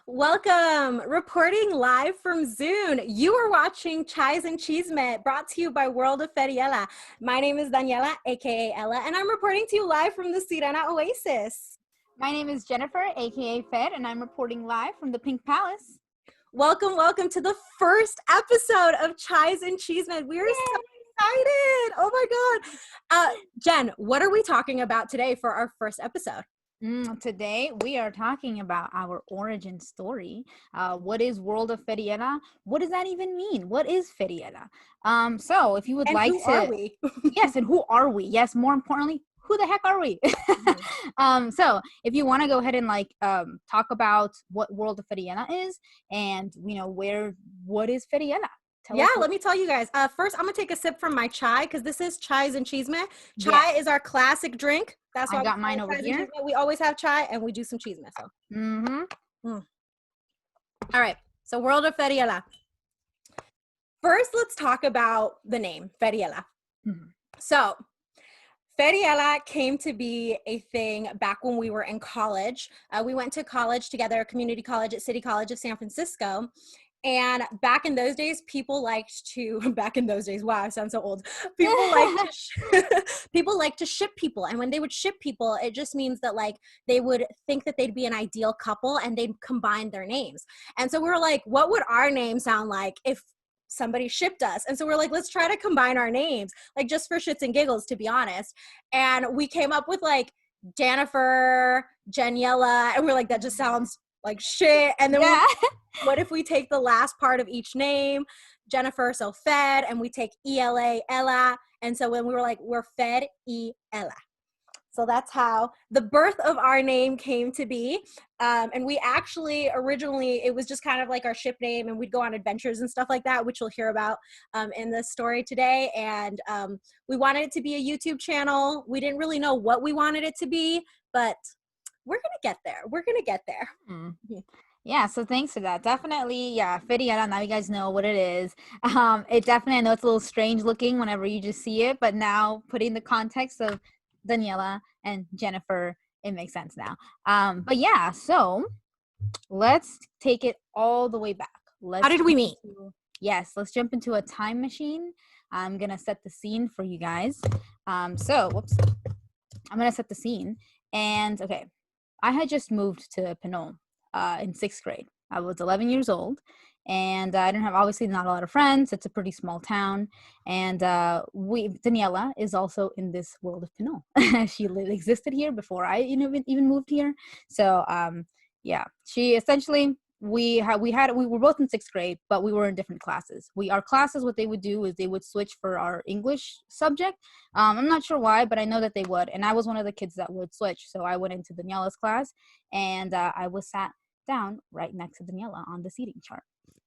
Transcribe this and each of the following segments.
Welcome, reporting live from Zoom. You are watching Chais and Chisme, brought to you by World of Feryela. My name is Daniela, aka Ella, and I'm reporting to you live from the Sirena Oasis. My name is Jennifer, aka Fed, and I'm reporting live from the Pink Palace. Welcome to the first episode of Chais and Chisme. We're so excited. Oh my God. Jen, what are we talking about today for our first episode? Today, we are talking about our origin story. What is World of Feryela? What does that even mean? What is Feryela? So if you would And like who to... are we? Yes, and who are we? Yes, more importantly, who the heck are we? So if you want to go ahead and talk about what World of Feryela is and, what is Feryela? Let me tell you guys. First, I'm gonna take a sip from my chai because this is Chais and Chisme. Chai Yes. is our classic drink. That's why I got mine over here. We always have chai and we do some chisme. So. All right. So World of Feryela. First, let's talk about the name Feryela. So Feryela came to be a thing back when we were in college. We went to college together, community college at City College of San Francisco. And back in those days, wow, I sound so old. People like to ship people. And when they would ship people, it just means that they would think that they'd be an ideal couple and they'd combine their names. And so we were like, what would our name sound like if somebody shipped us? And so we're like, let's try to combine our names, just for shits and giggles, to be honest. And we came up with Jennifer, Janiela, and we're like, that just sounds like shit. And then what if we take the last part of each name, Jennifer, so Fed, and we take ELA, Ella. And so when we were like, we're Fed Ella. So that's how the birth of our name came to be. And we actually, originally, it was just kind of like our ship name, and we'd go on adventures and stuff like that, which you'll hear about in this story today. And we wanted it to be a YouTube channel. We didn't really know what we wanted it to be, but we're going to get there. We're going to get there. Yeah, so thanks for that. Definitely, Feryela, now you guys know what it is. It definitely, I know it's a little strange looking whenever you just see it, but now putting the context of Daniela and Jennifer, it makes sense now. But yeah, so let's take it all the way back. How did we meet? Let's jump into a time machine. I'm going to set the scene for you guys. I'm going to set the scene. And okay, I had just moved to Pinot in 6th grade. I was 11 years old, and I didn't have, obviously, not a lot of friends. It's a pretty small town, and Daniela is also in this world of Pinot. She existed here before I even moved here. So she essentially, we were both in 6th grade, but we were in different classes. Our classes, what they would do is they would switch for our English subject. I'm not sure why, but I know that they would, and I was one of the kids that would switch. So I went into Daniela's class, and I was sat down right next to Daniela on the seating chart.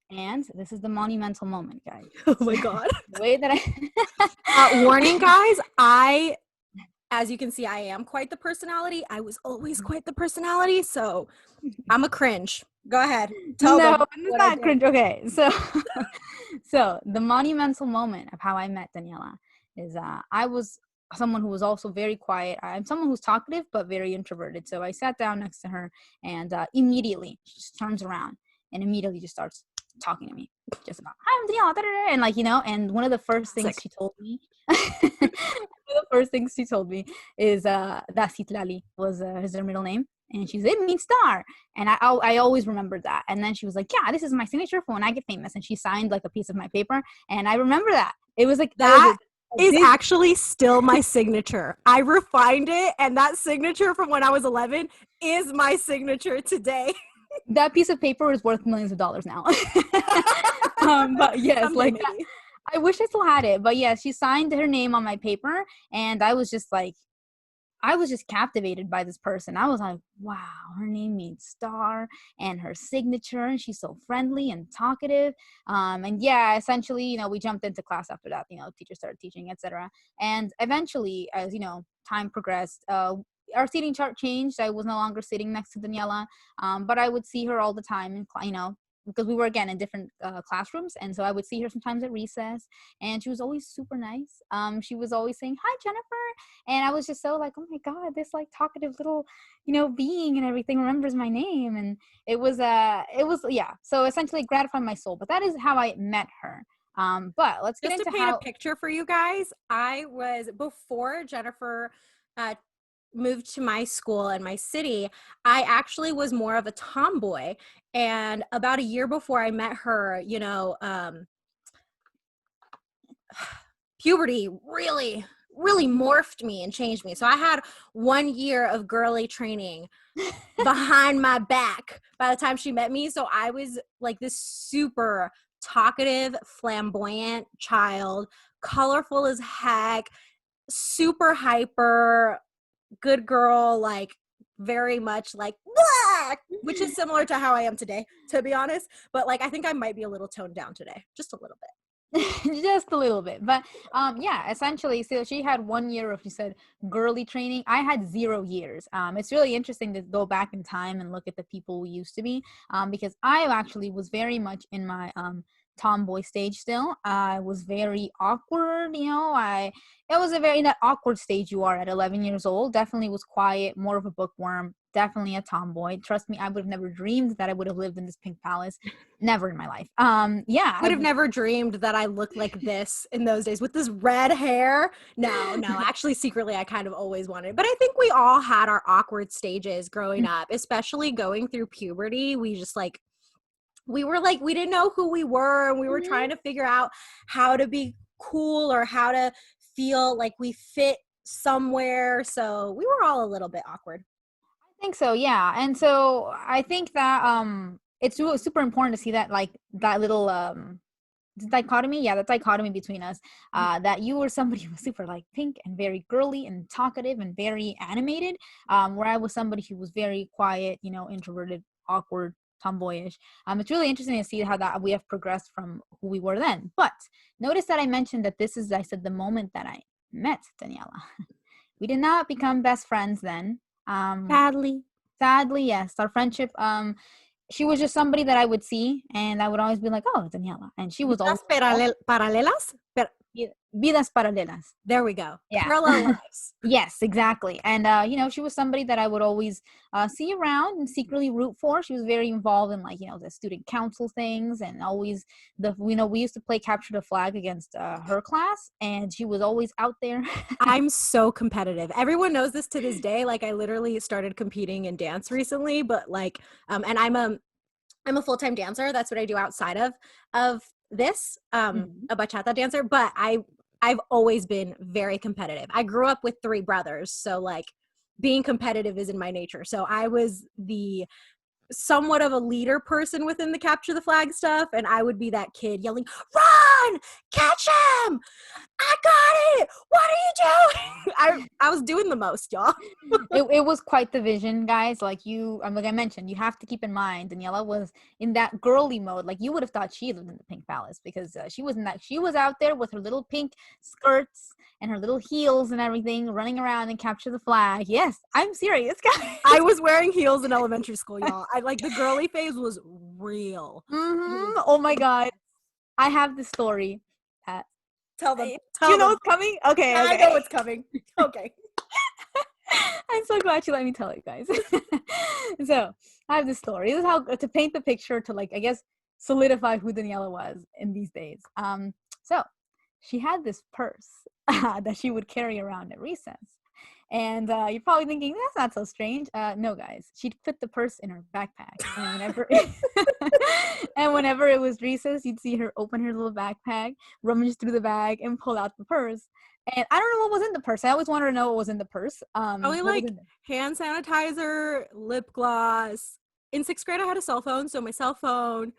And this is the monumental moment, guys. Oh my God. The way that I warning, guys, as you can see, I am quite the personality. I was always quite the personality, so I'm a cringe. Go ahead. Tell them it's not cringe. Okay, so the monumental moment of how I met Daniela is I was someone who was also very quiet. I'm someone who's talkative but very introverted. So I sat down next to her, and immediately she just turns around and immediately just starts talking to me, just about, hi, I'm Daniela, and one of the first things she told me is that Citlali was her middle name. And she said, it means star. And I always remembered that. And then she was like, yeah, this is my signature for when I get famous. And she signed a piece of my paper. And I remember that. It was like that is actually still my signature. I refined it. And that signature from when I was 11 is my signature today. That piece of paper is worth millions of dollars now. But yes, I wish I still had it. But yes, she signed her name on my paper. And I was just captivated by this person. I was like, wow, her name means star, and her signature, and she's so friendly and talkative. And yeah, essentially, we jumped into class after that. Teacher started teaching, etc. And eventually, as time progressed, our seating chart changed. I was no longer sitting next to Daniela, but I would see her all the time, and because we were again in different classrooms, and so I would see her sometimes at recess, and she was always super nice. She was always saying, "Hi, Jennifer," and I was just so like, "Oh my God, this like talkative little, being and everything remembers my name," and it was yeah. So essentially, gratified my soul. But that is how I met her. But let's get Just to into paint a how. picture for you guys, I was, before Jennifer uh, moved to my school in my city, I actually was more of a tomboy. And about a year before I met her, puberty really, really morphed me and changed me. So I had 1 year of girly training behind my back by the time she met me. So I was like this super talkative, flamboyant child, colorful as heck, super hyper, good girl, like very much like, "Blah!" Which is similar to how I am today, to be honest. But like, I think I might be a little toned down today, just a little bit. Just a little bit, but yeah, essentially, so she had 1 year of, you said, girly training. I had 0 years. It's really interesting to go back in time and look at the people we used to be, because I actually was very much in my tomboy stage still. I was very awkward, it was a very, that awkward stage you are at 11 years old. Definitely was quiet, more of a bookworm, definitely a tomboy. Trust me, I would have never dreamed that I would have lived in this pink palace. Never in my life. Yeah, Would have never dreamed that I looked like this in those days with this red hair. No, actually, secretly, I kind of always wanted. But I think we all had our awkward stages growing up, especially going through puberty. We just like, we were like, we didn't know who we were, and we were trying to figure out how to be cool or how to feel like we fit somewhere. So we were all a little bit awkward. I think so, yeah. And so I think that it's super important to see that, like, that little dichotomy, yeah, the dichotomy between us, that you were somebody who was super like pink and very girly and talkative and very animated, where I was somebody who was very quiet, introverted, awkward, tomboyish. It's really interesting to see how that we have progressed from who we were then. But notice that I mentioned that this is, I said, the moment that I met Daniela. We did not become best friends then. Sadly. Sadly, yes, our friendship, she was just somebody that I would see, and I would always be like, "Oh, Daniela," and she was always Paralelas? Vidas Paralelas. There we go. Yeah. Parallel lives. Yes, exactly. And she was somebody that I would always see around and secretly root for. She was very involved in, like, the student council things, and always we used to play capture the flag against her class, and she was always out there. I'm so competitive. Everyone knows this to this day. Like, I literally started competing in dance recently, but like, and I'm a full-time dancer. That's what I do outside of this, a bachata dancer, but I've always been very competitive. I grew up with 3 brothers, so like being competitive is in my nature. So I was the somewhat of a leader person within the capture the flag stuff, and I would be that kid yelling, "Run! Catch him! I got it! What are you doing?" I was doing the most, y'all. It was quite the vision, guys. Like like I mentioned, you have to keep in mind, Daniela was in that girly mode. Like, you would have thought she lived in the pink palace, because she was in that. She was out there with her little pink skirts and her little heels and everything, running around and capture the flag. Yes, I'm serious, guys. I was wearing heels in elementary school, y'all. I like, the girly phase was real. Oh my God, I have this story. Tell them. You know it's coming. Okay, I okay. know it's coming. Okay. I'm so glad you let me tell it, guys. So I have this story. This is how to paint the picture, to, like, I guess, solidify who Daniela was in these days. So she had this purse that she would carry around at recess. And you're probably thinking, that's not so strange. No, guys, she'd put the purse in her backpack, and whenever it was recess, you'd see her open her little backpack, rummage through the bag, and pull out the purse. And I don't know what was in the purse. I always wanted to know what was in the purse. Probably like hand sanitizer, lip gloss. In 6th grade, I had a cell phone, so my cell phone.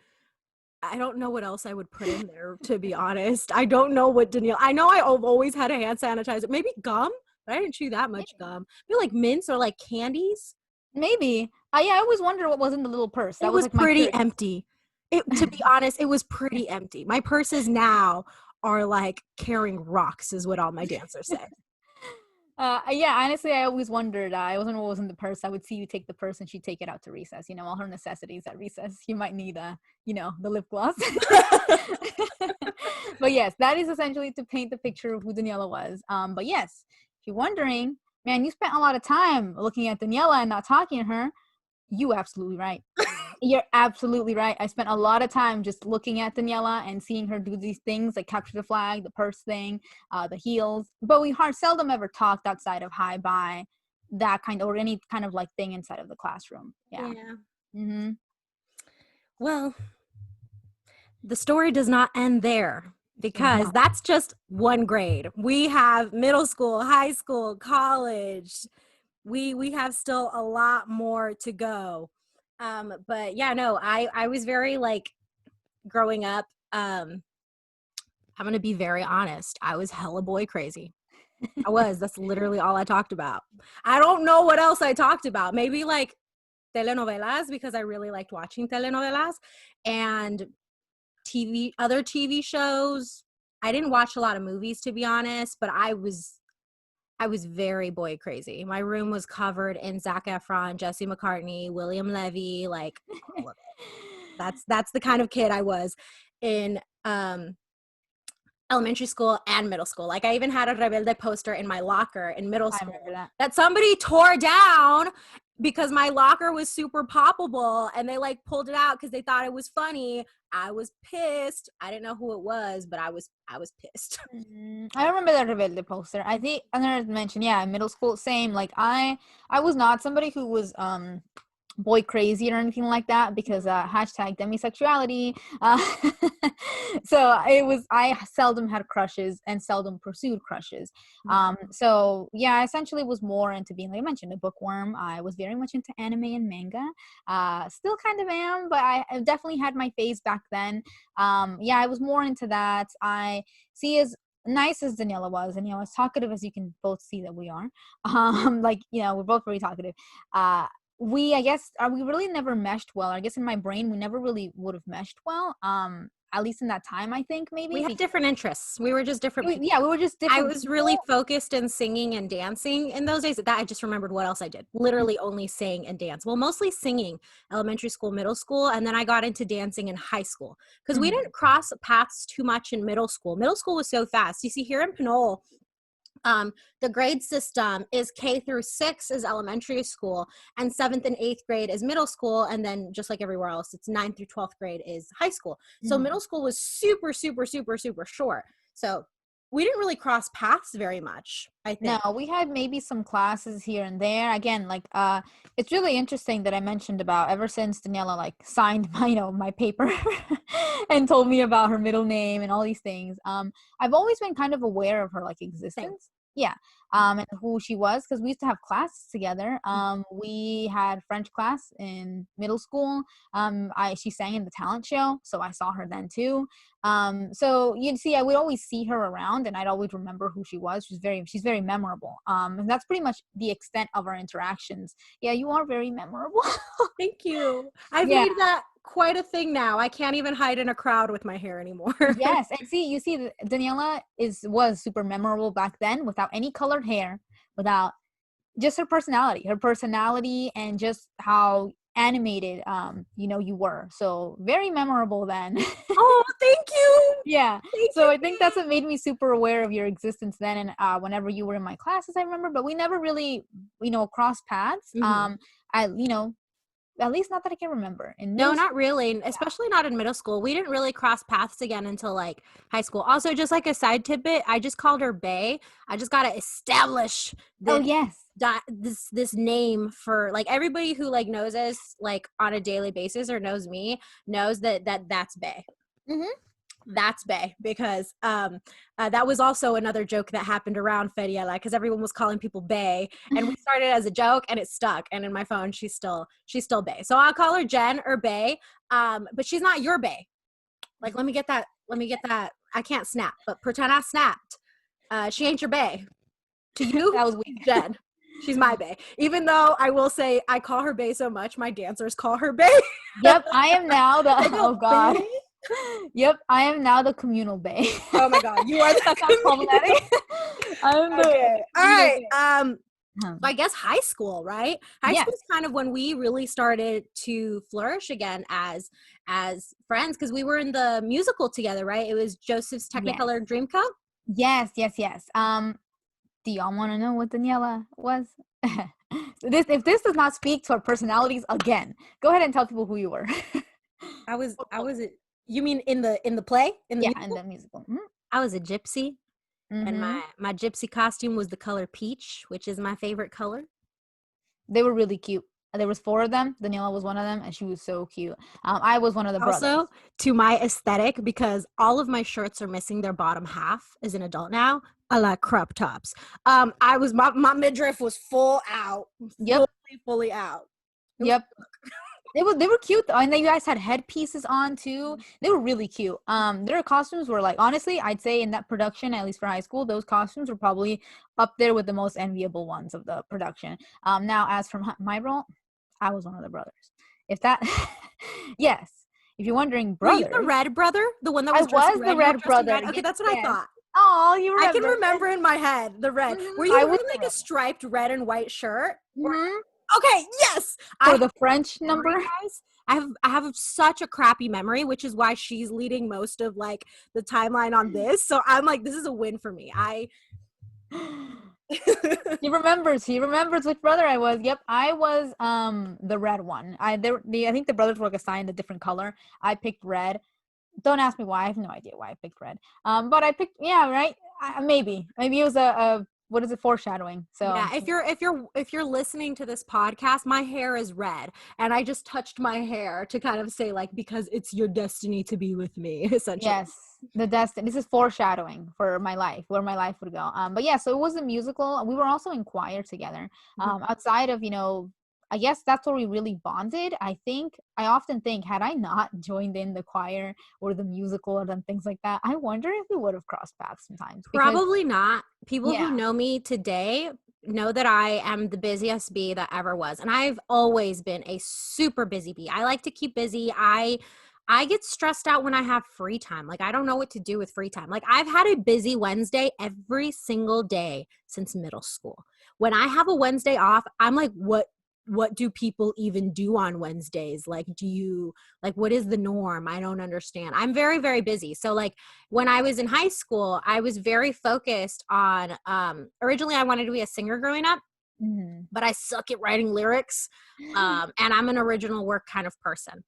I don't know what else I would put in there, to be honest. I don't know what Danielle. I know I've always had a hand sanitizer. Maybe gum, but I didn't chew that much gum. Maybe like mints or like candies. Maybe. Yeah, I always wonder what was in the little purse. That It was like pretty empty. To be honest, it was pretty empty. My purses now are like carrying rocks, is what all my dancers say. Yeah, honestly, I always wondered. I wasn't what was in the purse. I would see you take the purse and she'd take it out to recess. You know, all her necessities at recess. You might need, the lip gloss. But yes, that is essentially to paint the picture of who Daniela was. But yes, if you're wondering, man, you spent a lot of time looking at Daniela and not talking to her. You absolutely right. You're absolutely right. I spent a lot of time just looking at Daniela and seeing her do these things like capture the flag, the purse thing, the heels. But we seldom ever talked outside of hi bye, that kind of, or any kind of like thing inside of the classroom. Yeah. Yeah. Mm-hmm. Well, the story does not end there because No. that's just one grade. We have middle school, high school, college. We have still a lot more to go. But yeah, no, I was very like growing up. I'm gonna be very honest. I was hella boy crazy. I was. That's literally all I talked about. I don't know what else I talked about. Maybe like telenovelas because I really liked watching telenovelas and other TV shows. I didn't watch a lot of movies to be honest, but I was very boy crazy. My room was covered in Zac Efron, Jesse McCartney, William Levy, like all of it. That's the kind of kid I was in elementary school and middle school. Like I even had a Rebelde poster in my locker in middle I school remember that. that somebody tore down because my locker was super poppable and they like pulled it out because they thought it was funny. I was pissed. I didn't know who it was, but I was pissed. I remember that Rebelde poster. I think another mention, yeah, in middle school, same. Like I was not somebody who was boy crazy or anything like that because hashtag demisexuality. So I seldom had crushes and seldom pursued crushes. So yeah, I essentially was more into being, like I mentioned, a bookworm. I was very much into anime and manga. Still kind of am, but I definitely had my phase back then. Yeah, I was more into that. I see, as nice as Daniela was, and as talkative as you can both see that we are, like we're both very talkative. We, I guess, we really never meshed well. I guess in my brain we never really would have meshed well, at least in that time. I think maybe We had different interests. We were just different people. Yeah, we were just I different was people. really focused in singing and dancing in those days. That I just remembered what else I did. Literally only sing and dance. Well, mostly singing, elementary school, middle school, and then I got into dancing in high school because we didn't cross paths too much in middle school. Middle school was so fast. You see, here in Pinole, the grade system is K-6 is elementary school, and 7th and 8th grade is middle school, and then just like everywhere else, it's 9th through 12th grade is high school. So middle school was super, super, super, super short. So we didn't really cross paths very much, I think. No, we had maybe some classes here and there. Again, like it's really interesting that I mentioned about ever since Daniela like signed my my paper and told me about her middle name and all these things. I've always been kind of aware of her like existence. Yeah. And who she was, because we used to have classes together. We had French class in middle school. She sang in the talent show, so I saw her then too. So you'd see, I would always see her around, and I'd always remember who she was. She's very memorable. And that's pretty much the extent of our interactions. Yeah, you are very memorable. Thank you. I've Yeah. made that quite a thing now. I can't even hide in a crowd with my hair anymore. Yes, and you see, Daniela was super memorable back then, without any colored hair, without just her personality, and just how animated you were. So very memorable then. Oh, thank you. Yeah. Thank So you. I think that's what made me super aware of your existence then, and whenever you were in my classes, I remember, but we never really crossed paths. I at least not that I can remember. In No, middle not school, really, especially not in middle school. We didn't really cross paths again until like high school. Also, just like a side tidbit, I just called her Bay. I just got to establish oh this yes. this name for like everybody who like knows us like on a daily basis or knows me knows that's Bay. That's Bay, because that was also another joke that happened around Feryela, because everyone was calling people Bay, and we started as a joke and it stuck, and in my phone she's still Bay, so I'll call her Jen or Bay, but she's not your Bay. Like let me get that I can't snap, but pretend I snapped. She ain't your Bay. To you, That was weak. Jen. She's my Bay. Even though I will say I call her Bay so much, my dancers call her Bay. Yep, I am now the They go, oh god. Bay? Yep, I am now the communal bae. Oh my God, you are the That sounds problematic. I'm the Okay. All communal right. bae. So I guess high school, right? High school Yes, is kind of when we really started to flourish again as friends because we were in the musical together, right? It was Joseph's yes, Technicolor Dreamcoat. yes. Do y'all want to know what Daniela was? If this does not speak to our personalities again, go ahead and tell people who you were. I was you mean in the play in the Yeah, in musical? the musical. Mm-hmm. I was a gypsy, and Mm-hmm. my gypsy costume was the color peach, which is my favorite color. They were really cute. There was 4 of them. Daniela was one of them, and she was so cute. I was one of the brothers. Also, to my aesthetic, because all of my shirts are missing their bottom half as an adult now. I like crop tops. I was my midriff was full out, Yep, fully out. It was yep. They were cute though, and then you guys had headpieces on too. They were really cute. Their costumes were like, honestly, I'd say in that production, at least for high school, those costumes were probably up there with the most enviable ones of the production. Now as from my role, I was one of the brothers. If that, yes. If you're wondering, Were you the brothers, red brother, the one that I was dressed in was the red? You were red dressed in brother. red. Okay, Yes, that's what I yes. thought. Oh, you I can remember? remember in my head the red. Were you I was wearing the like a red. striped red and white shirt? Or Hmm. okay, yes. I For have the French memory, number. guys. I have such a crappy memory, which is why she's leading most of like the timeline on this. So I'm like, this is a win for me. I He remembers. He remembers which brother I was. Yep, I was the red one. I think the brothers were like assigned a different color. I picked red. Don't ask me why. I have no idea why I picked red. But I picked, yeah, right. Maybe it was a what is it, foreshadowing? So Yeah, if you're listening to this podcast, my hair is red, and I just touched my hair to kind of say like because it's your destiny to be with me, essentially. yes, the destiny. This is foreshadowing for my life, where my life would go. But yeah, so it was a musical. We were also in choir together. Mhm. Outside of I guess that's where we really bonded. I often think, had I not joined in the choir or the musical or them things like that, I wonder if we would have crossed paths sometimes. Because Probably not. People who yeah, know me today know that I am the busiest bee that ever was, and I've always been a super busy bee. I like to keep busy. I get stressed out when I have free time. Like I don't know what to do with free time. Like I've had a busy Wednesday every single day since middle school. When I have a Wednesday off, I'm like, what do people even do on Wednesdays? Like do you like what is the norm? I don't understand. I'm very very busy. So like when I was in high school, I was very focused on originally I wanted to be a singer growing up, mhm. but I suck at writing lyrics. And I'm an original work kind of person.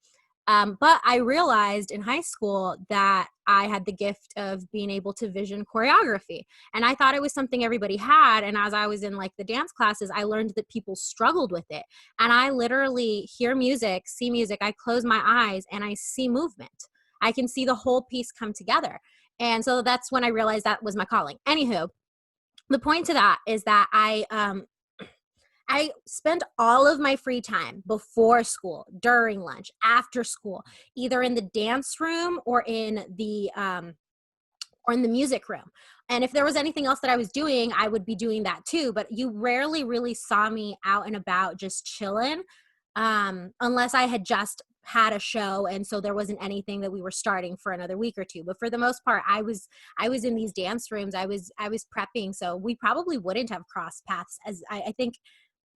But I realized in high school that I had the gift of being able to vision choreography. And I thought it was something everybody had. And as I was in like the dance classes, I learned that people struggled with it. And I literally hear music, see music, I close my eyes and I see movement. I can see the whole piece come together. And so that's when I realized that was my calling. Anywho, the point to that is that I spent all of my free time before school, during lunch, after school, either in the dance room or in the music room. And if there was anything else that I was doing, I would be doing that too. But you rarely really saw me out and about just chilling, unless I had just had a show and so there wasn't anything that we were starting for another week or two. But for the most part, I was in these dance rooms. I was prepping, so we probably wouldn't have crossed paths. As I think,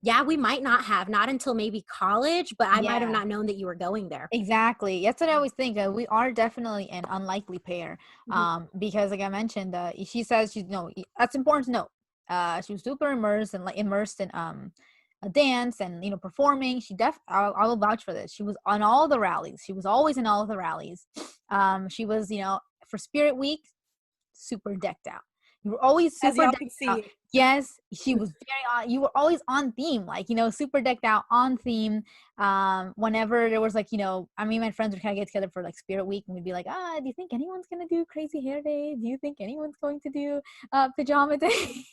yeah, we might not have, not until maybe college, but I might have Yeah, not known that you were going there. exactly. That's what I always think. We are definitely an unlikely pair. Mhm. Because like I mentioned, she says she's no. That's important to note. She was super immersed and like immersed in a dance and performing. I will vouch for this. She was on all the rallies. She was always in all of the rallies. She was for Spirit Week, super decked out. You were always As super y'all decked can out. see. Yes, she was very on. You were always on theme, like super decked out, on theme. Whenever there was I mean, my friends would kind of get together for like Spirit Week, and we'd be like, do you think anyone's gonna do crazy hair day? Do you think anyone's going to do pajama day?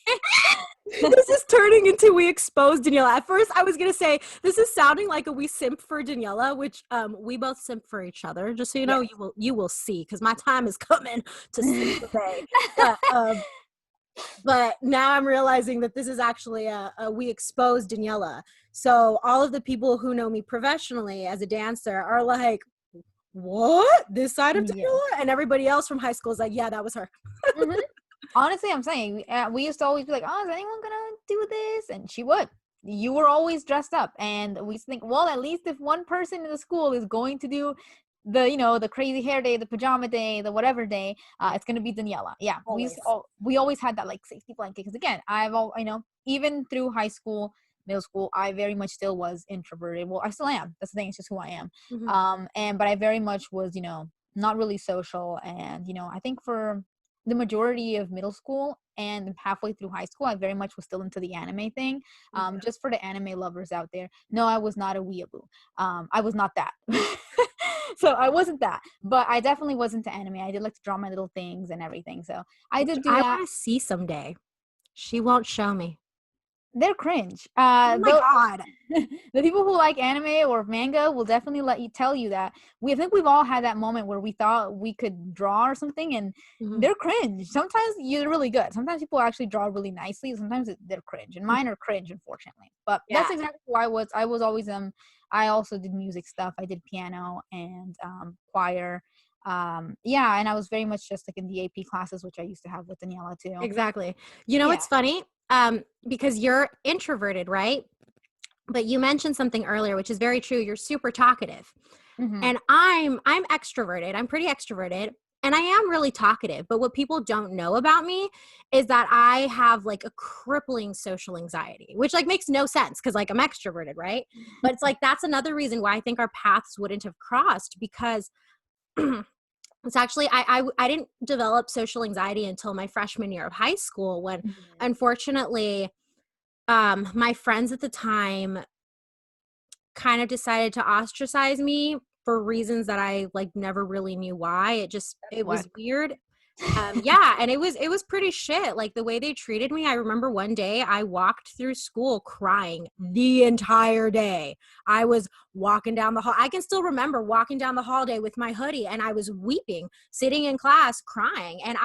This is turning into we exposed Daniela. At first, I was gonna say this is sounding like a we simp for Daniela, which we both simp for each other. Just so you know, Yes. you will see because my time is coming to simp for Bay. But now I'm realizing that this is actually a we exposed Daniela. So all of the people who know me professionally as a dancer are like, what? This side of Yeah. Daniela? And everybody else from high school is like, yeah, that was her. Hmm. Honestly, I'm saying we used to always be like, oh, is anyone gonna do this? And she would. You were always dressed up, and we used to think, well, at least if one person in the school is going to do the crazy hair day, the pajama day, the whatever day, it's gonna be Daniela. Yeah, Always. we always had that like safety blanket because again, even through high school, middle school, I very much still was introverted. Well, I still am. That's the thing. It's just who I am. Mhm. But I very much was not really social, and I think for the majority of middle school and halfway through high school, I very much was still into the anime thing. Yeah. Just for the anime lovers out there, no, I was not a weeaboo. I was not that. So I wasn't that, but I definitely was into anime. I did like to draw my little things and everything. So I Which did do I that. want to see someday. She won't show me. They're cringe. Oh my Though God. the people who like anime or manga will definitely tell you that I think we've all had that moment where we thought we could draw or something, and Mhm. they're cringe. Sometimes you're really good. Sometimes people actually draw really nicely. Sometimes they're cringe, and mine are cringe, unfortunately. But Yeah. that's exactly who I was. I was always I also did music stuff. I did piano and choir. Yeah, and I was very much just like in the AP classes, which I used to have with Daniela too. Exactly. You know Yeah. what's funny? Because you're introverted, right? But you mentioned something earlier, which is very true. You're super talkative. Hmm. And I'm extroverted. I'm pretty extroverted. And I am really talkative. But what people don't know about me is that I have like a crippling social anxiety, which like makes no sense because like I'm extroverted, right? But it's like that's another reason why I think our paths wouldn't have crossed because it's actually I didn't develop social anxiety until my freshman year of high school when unfortunately my friends at the time kind of decided to ostracize me for reasons that I like never really knew why. It What? was weird. Yeah, and it was pretty shit. Like the way they treated me. I remember one day I walked through school crying the entire day. I was walking down the hall. I can still remember walking down the hallway with my hoodie and I was weeping, sitting in class crying. And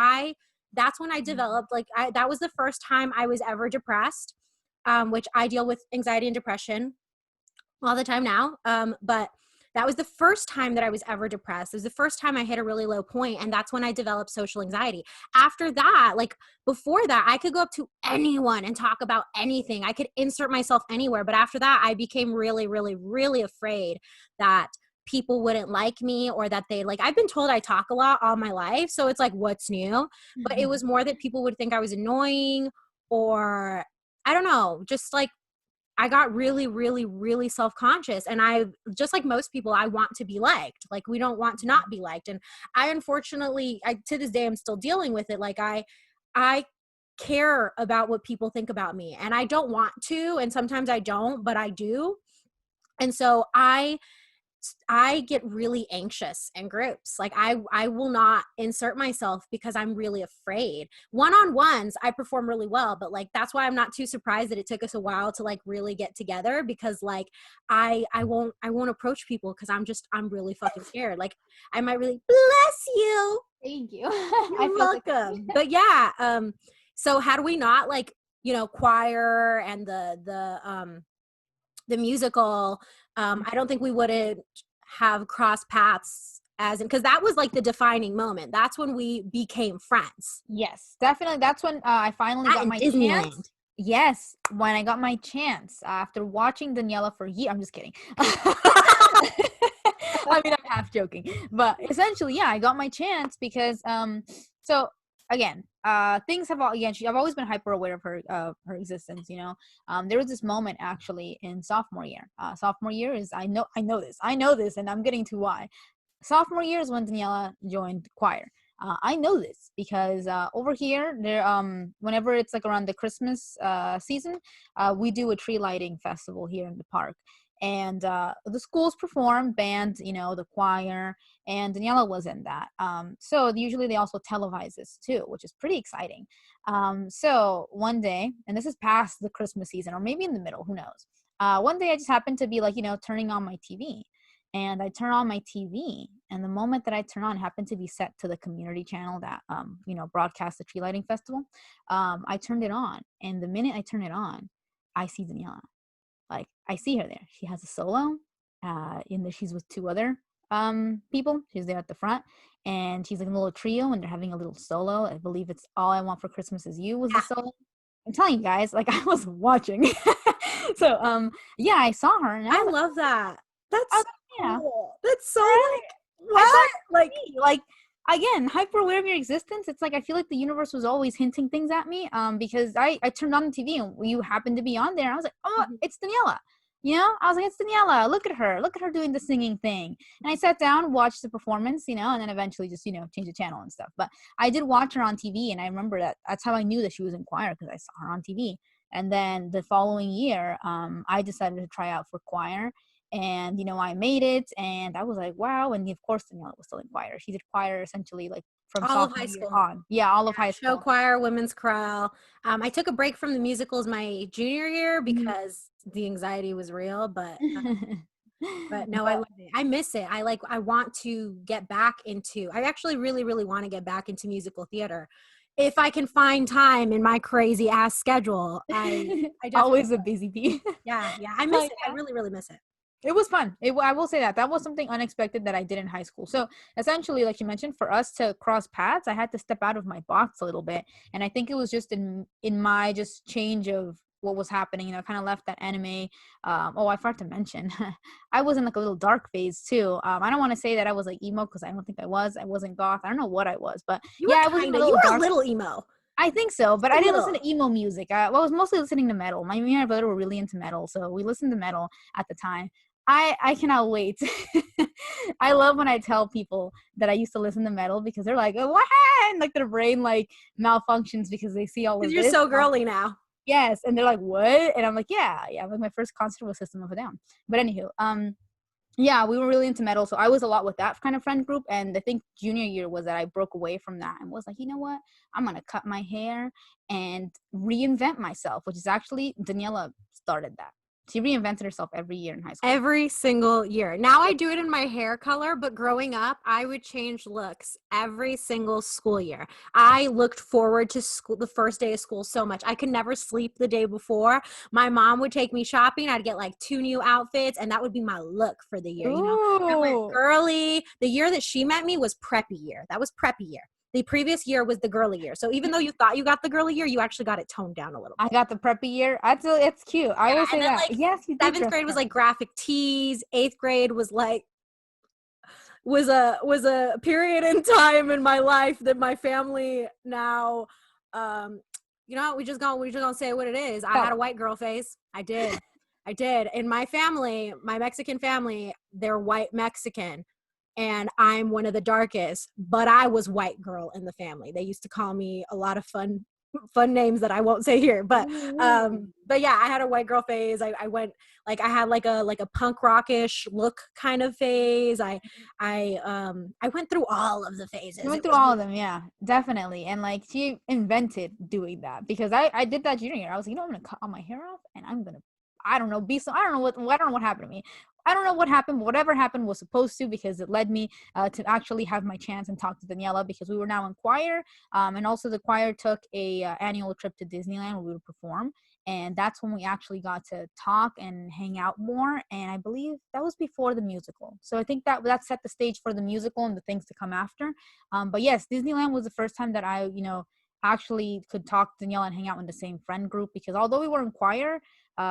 that's when I developed that was the first time I was ever depressed. Which I deal with anxiety and depression all the time now. But that was the first time that I was ever depressed. It was the first time I hit a really low point, and that's when I developed social anxiety. After that, like before that, I could go up to anyone and talk about anything. I could insert myself anywhere. But after that, I became really, really, really afraid that people wouldn't like me or that they like I've been told I talk a lot all my life, so it's like what's new? But it was more that people would think I was annoying or I don't know, just like I got really, really, really self-conscious. And I, just like most people, I want to be liked. Like we don't want to not be liked. And I unfortunately, to this day, I'm still dealing with it. Like I care about what people think about me and I don't want to. And sometimes I don't, but I do. And so I get really anxious in groups. Like I will not insert myself because I'm really afraid. One-on-ones, I perform really well, but like that's why I'm not too surprised that it took us a while to like really get together because like I won't approach people because I'm really fucking scared. Like I might really bless you. Thank you. I You're felt like welcome. But yeah, so had we not like, choir and the musical, I don't think we wouldn't have crossed paths as in because that was like the defining moment. That's when we became friends. yes, definitely. That's when I finally That got in my Disneyland. chance. Yes, when I got my chance after watching Daniela for years. I'm just kidding. I mean, I'm half joking, but essentially, yeah, I got my chance because so again, things have all again. I've always been hyper aware of her existence. There was this moment actually in sophomore year. Sophomore year is I know this, and I'm getting to why. Sophomore year is when Daniela joined choir. I know this because over here, there whenever it's like around the Christmas season, we do a tree lighting festival here in the park, and the schools perform band, the choir, and Daniela was in that. So usually they also televise this too, which is pretty exciting. So one day, and this is past the Christmas season, or maybe in the middle, who knows? One day I just happened to be like, turning on my TV. And I turn on my TV, and the moment that I turn on happened to be set to the community channel that broadcasts the tree lighting festival. I turned it on, and the minute I turn it on, I see Daniela. Like I see her there. She has a solo, she's with two other people. She's there at the front, and she's like a little trio, and they're having a little solo. I believe it's All I Want for Christmas Is You was the Yeah, solo. I'm telling you guys, like I was watching. So yeah, I saw her, and I love that. I That's was so like, yeah, cool. That's so right. like I thought what? Like me, like again, hyper aware of your existence. It's like I feel like the universe was always hinting things at me. Because I turned on the TV and you happened to be on there. I was like, oh, mhm. it's Daniela. You know, I was like, it's Daniela. Look at her doing the singing thing. And I sat down, watched the performance, you know, and then eventually just change the channel and stuff. But I did watch her on TV, and I remember that's how I knew that she was in choir, because I saw her on TV. And then the following year, I decided to try out for choir, and I made it, and I was like, wow. And of course Daniela was still in choir. She did choir essentially like from All of high sophomore year school. on. Yeah, all of high Show school. choir, women's chorale. I took a break from the musicals my junior year Mhm. because the anxiety was real, but no, I But love it. I miss it. I want to get back into, I actually really, really want to get back into musical theater. If I can find time in my crazy ass schedule, I definitely, always a busy bee. yeah, I miss Oh it. I yeah. really, really miss it. It was fun. I will say that was something unexpected that I did in high school. So essentially, like you mentioned, for us to cross paths, I had to step out of my box a little bit, and I think it was just in my just change of what was happening. Kind of left that anime. Oh, I forgot to mention, I was in like a little dark phase too. I don't want to say that I was like emo, because I don't think I was. I wasn't goth. I don't know what I was, but You yeah, I were was in a you little were a dark. little emo. I think so, but A I didn't listen little. to emo music. I was mostly listening to metal. Me and my brother were really into metal, so we listened to metal at the time. I cannot wait. I love when I tell people that I used to listen to metal, because they're like, oh, what? And like their brain like malfunctions because they see all Because of you're this. so girly now. Yes, and they're like, what? And I'm like, yeah. Like my first concert was System of a Down. But anywho, yeah, we were really into metal, so I was a lot with that kind of friend group. And I think junior year was that I broke away from that and was like, you know what? I'm gonna cut my hair and reinvent myself, which is actually Daniela started that. She reinvented herself every year in high school. Every single year. Now I do it in my hair color, but growing up, I would change looks every single school year. I looked forward to school, the first day of school, so much. I could never sleep the day before. My mom would take me shopping. I'd get like 2 new outfits, and that would be my look for the year. I went Ooh. girly. The year that she met me was preppy year. That was preppy year. The previous year was the girly year. So even though you thought you got the girly year, you actually got it toned down a little I bit. got the preppy year. It's cute. I Yeah, will and say then that. like Yes, you did seventh dress grade was like preppy. graphic tees. Eighth grade was like was a period in time in my life that my family now we just gonna say what it is. I had Tell a white girl face. I did. In my family, my Mexican family, they're white Mexican, and I'm one of the darkest, but I was white girl in the family. They used to call me a lot of fun names that I won't say here, but Ooh. yeah, I had a white girl phase. I went like I had like a punk rockish look kind of phase. I went through all of the You phases. went It through was all of them, yeah, definitely. And like she invented doing that, because I did that junior year. I was like, I'm gonna cut all my hair off, and I'm gonna, I don't know, I don't know I don't know what happened to me. I don't know what happened, but whatever happened was supposed to, because it led me to actually have my chance and talk to Daniela, because we were now in choir. And also the choir took a annual trip to Disneyland where we would perform. And that's when we actually got to talk and hang out more. And I believe that was before the musical. So I think that set the stage for the musical and the things to come after. But yes, Disneyland was the first time that I, actually could talk to Daniela and hang out in the same friend group, because although we were in choir,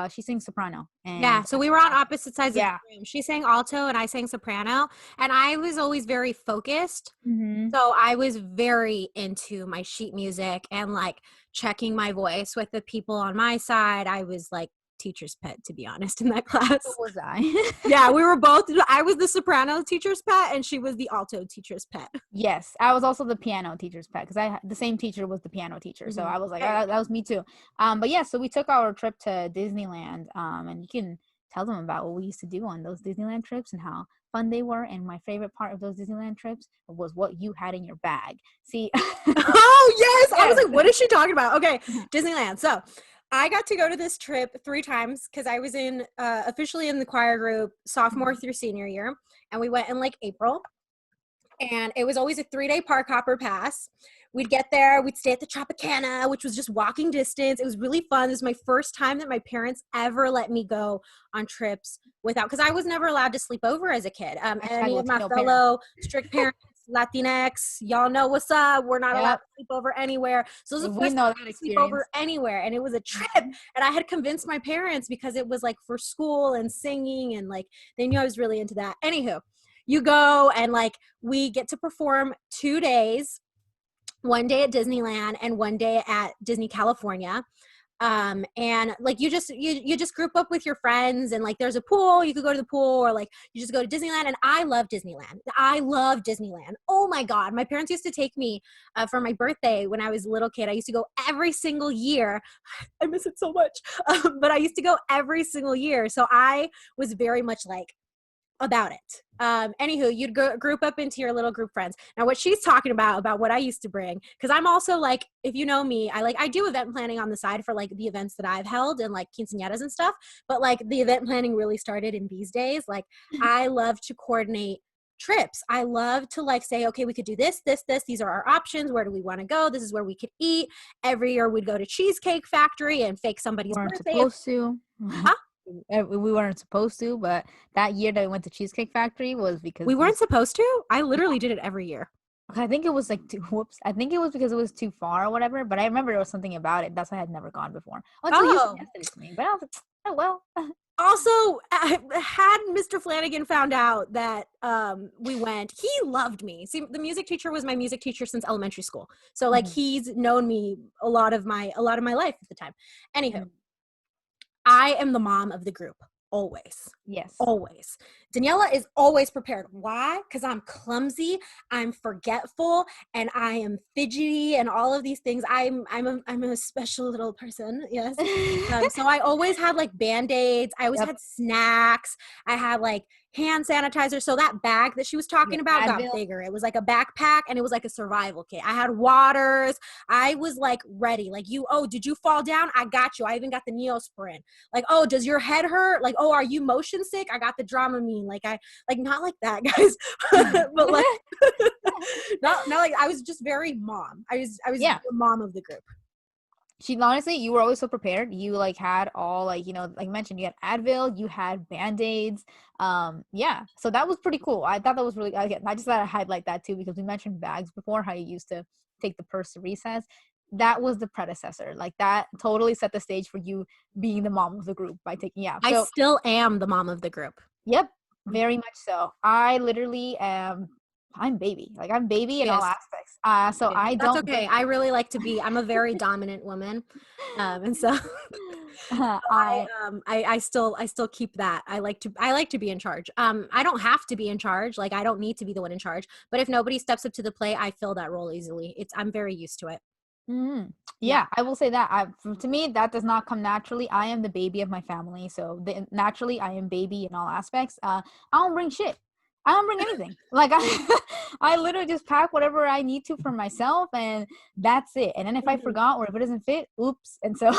she sings soprano. Yeah, And so we were on opposite sides of the yeah. room. She sang alto and I sang soprano, and I was always very focused. Hmm. So I was very into my sheet music and like checking my voice with the people on my side. I was like teacher's pet, to be honest, in that So class. was I. Yeah, we were both. I was the soprano teacher's pet, and she was the alto teacher's pet. Yes, I was also the piano teacher's pet, because the same teacher was the piano teacher, so Mhm. I was like, Hey. that was me too. But yeah, so we took our trip to Disneyland, and you can tell them about what we used to do on those Disneyland trips and how fun they were. And my favorite part of those Disneyland trips was what you had in your bag. See, Oh yes, I was yes. like, what is she talking about? Okay, Disneyland. So I got to go to this trip 3 times because I was in officially in the choir group sophomore through senior year, and we went in like April. And it was always a 3-day park hopper pass. we'd get there, we'd stay at the Tropicana, which was just walking distance. It was really fun. This was my first time that my parents ever let me go on trips without, because I was never allowed to sleep over as a kid. Any of my Latino fellow strict parents, Latinx, y'all know what's up. We're not allowed Yep. to sleep over anywhere. So it was the We first know time that to sleep over experience. anywhere, and it was a trip. And I had convinced my parents because it was like for school and singing, and like they knew I was really into that. Anywho, you go and like we get to perform 2 days, one day at Disneyland and one day at Disney California. And like you just group up with your friends, and like there's a pool, you could go to the pool, or like you just go to Disneyland. And I love Disneyland. Oh my god, my parents used to take me for my birthday when I was a little kid. I used to go every single year. I miss it so much. But I used to go every single year, so I was very much like about it. Anywho, you'd group up into your little group friends. Now, what she's talking about what I used to bring, because I'm also like, if you know me, I do event planning on the side for like the events that I've held and like quinceañeras and stuff. But like the event planning really started in these days. Like I love to coordinate trips. I love to like say, okay, we could do this. These are our options. Where do we want to go? This is where we could eat. Every year we'd go to Cheesecake Factory and fake somebody's Weren't birthday. supposed to. Huh? We weren't supposed to, but that year that we went to Cheesecake Factory was because We weren't supposed to. I literally did it every year. I think it was like whoops. I think it was because it was too far or whatever. But I remember there was something about it. That's why I had never gone before until you Oh. suggested it to me. But I was like, oh well. Also, had Mr. Flanagan found out that we went, he loved me. See, the music teacher was my music teacher since elementary school, so like he's known me a lot of my life at the time. Anywho, I am the mom of the group. Always. Yes. Always. Daniela is always prepared. Why? Because I'm clumsy, I'm forgetful, and I am fidgety, and all of these things. I'm a special little person. Yes. So I always had like Band-Aids. I always had snacks. I had like hand sanitizer. So that bag that she was talking about got bigger. It was like a backpack, and it was like a survival kit. I had waters. I was like ready. Like did you fall down? I got you. I even got the Neosporin. Like, oh, does your head hurt? Like, oh, are you motion sick? I got the Dramamine. Like, not like that, guys. But like, not like, I was just very mom. I was the mom of the group. She honestly, you were always so prepared. You like had all like, like you mentioned, you had Advil, you had Band-Aids. So that was pretty cool. I thought that was really, I just thought I'd highlight that too, because we mentioned bags before, how you used to take the purse to recess. That was the predecessor. Like that totally set the stage for you being the mom of the group by taking, I still am the mom of the group. Yep, very much so. I literally am, I'm baby. Like I'm baby in all aspects. So I That's don't. okay. I really like to be. I'm a very dominant woman, and so I still keep that. I like to be in charge. I don't have to be in charge. Like I don't need to be the one in charge. But if nobody steps up to the plate, I fill that role easily. I'm very used to it. Yeah, I will say that. To me, that does not come naturally. I am the baby of my family, so naturally, I am baby in all aspects. I don't bring shit. I don't bring anything. Like I literally just pack whatever I need to for myself, and that's it. And then if I forgot or if it doesn't fit, oops. And so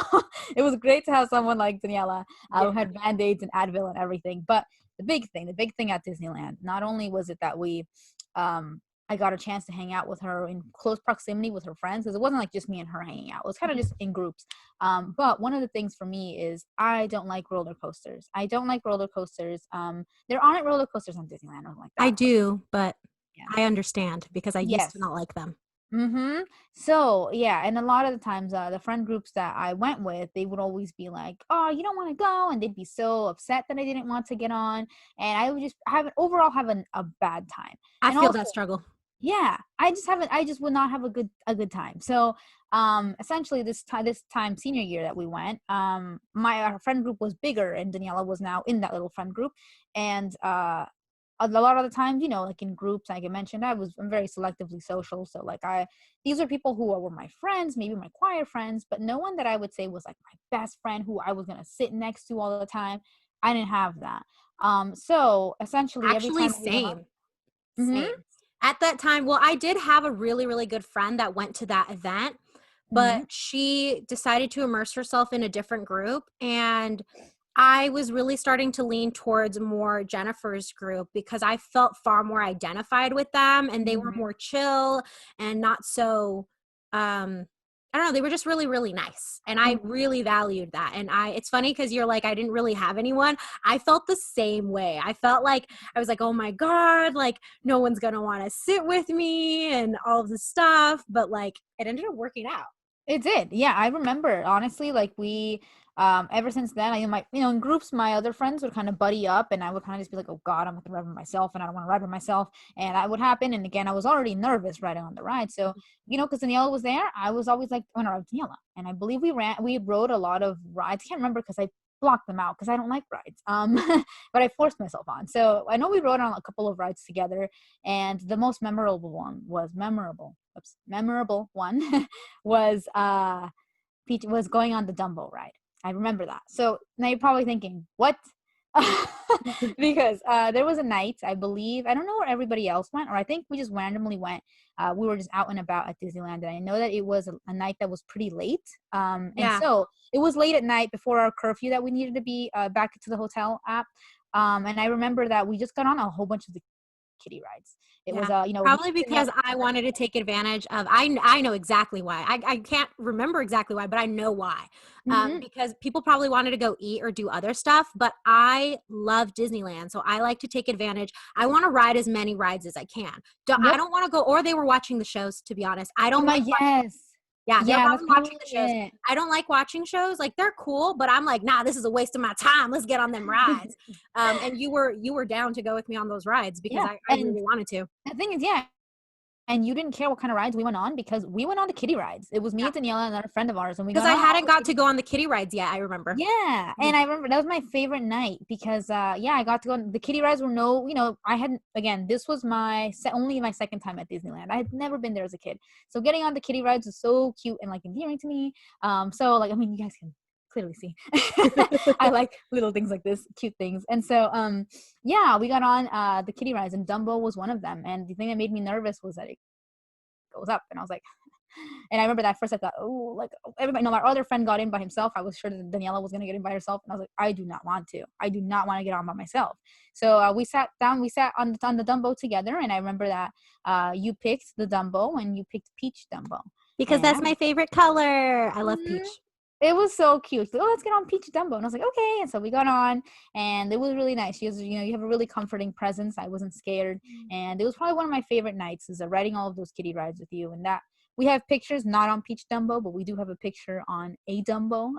it was great to have someone like Daniela who had Band-Aids and Advil and everything. But the big thing at Disneyland, not only was it that I got a chance to hang out with her in close proximity with her friends, because it wasn't like just me and her hanging out. It was kind of just in groups. But one of the things for me is I don't like roller coasters. There aren't roller coasters on Disneyland or like that. I do, but I understand because I used to not like them. So and a lot of the times the friend groups that I went with, they would always be like, oh, you don't want to go, and they'd be so upset that I didn't want to get on, and I would just have a bad time. I feel that struggle. I just would not have a good time. So essentially this time senior year that we went, our friend group was bigger, and Daniela was now in that little friend group. And a lot of the times, like in groups, like I mentioned, I'm very selectively social. So like these are people who were my friends, maybe my choir friends, but no one that I would say was like my best friend who I was going to sit next to all the time. I didn't have that. So essentially every time same. At that time, well, I did have a really, really good friend that went to that event, but she decided to immerse herself in a different group. And I was really starting to lean towards more Jennifer's group because I felt far more identified with them, and they were more chill and not so I don't know, they were just really, really nice. And I really valued that. And it's funny because you're like, I didn't really have anyone. I felt the same way. I felt like, I was like, oh my God, like no one's going to want to sit with me and all of this stuff. But like, it ended up working out. It did. Yeah, I remember honestly, like we ever since then, in groups, my other friends would kind of buddy up and I would kind of just be like, oh God, I'm gonna ride by myself and I don't want to ride by myself. And that would happen. And again, I was already nervous riding on the ride. So, because Daniela was there, I was always like, I want to ride with Daniela. And I believe we rode a lot of rides. I can't remember because I blocked them out because I don't like rides. But I forced myself on. So I know we rode on a couple of rides together, and the most memorable one was Peach was going on the Dumbo ride. I remember that. So now you're probably thinking, what? Because there was a night, I believe, I don't know where everybody else went, or I think we just randomly went. We were just out and about at Disneyland, and I know that it was a night that was pretty late. And so it was late at night before our curfew that we needed to be back to the hotel at. And I remember that we just got on a whole bunch of the kiddie rides. It was probably because I wanted to take advantage of, I know exactly why. I can't remember exactly why, but I know why. Because people probably wanted to go eat or do other stuff, but I love Disneyland. So I like to take advantage. I want to ride as many rides as I can. I don't want to go, or they were watching the shows, to be honest. I don't like they're probably watching the shows. I don't like watching shows. Like, they're cool, but I'm like, nah, this is a waste of my time. Let's get on them rides. And you were down to go with me on those rides because I really wanted to. The thing is, and you didn't care what kind of rides we went on because we went on the kiddie rides. It was me and Daniela and another friend of ours, and we because I hadn't got to go on the kiddie rides yet. I remember. Yeah, and I remember that was my favorite night because I got to go on the kiddie rides. I hadn't, again, this was only my second time at Disneyland. I had never been there as a kid, so getting on the kiddie rides was so cute and like endearing to me. You guys can clearly see I like little things like this, cute things. And so we got on the kiddie rides, and Dumbo was one of them. And the thing that made me nervous was that it goes up, and I was like and I remember that at first I thought, oh, like everybody, no, our other friend got in by himself. I was sure that Daniela was going to get in by herself, and I was like, I do not want to get on by myself. So we sat on the Dumbo together, and I remember that you picked the Dumbo and you picked Peach Dumbo because that's my favorite color. I love peach. It was so cute. Like, let's get on Peach Dumbo. And I was like, okay. And so we got on, and it was really nice. She was, you have a really comforting presence. I wasn't scared. And it was probably one of my favorite nights, is riding all of those kiddie rides with you. And that we have pictures not on Peach Dumbo, but we do have a picture on a Dumbo.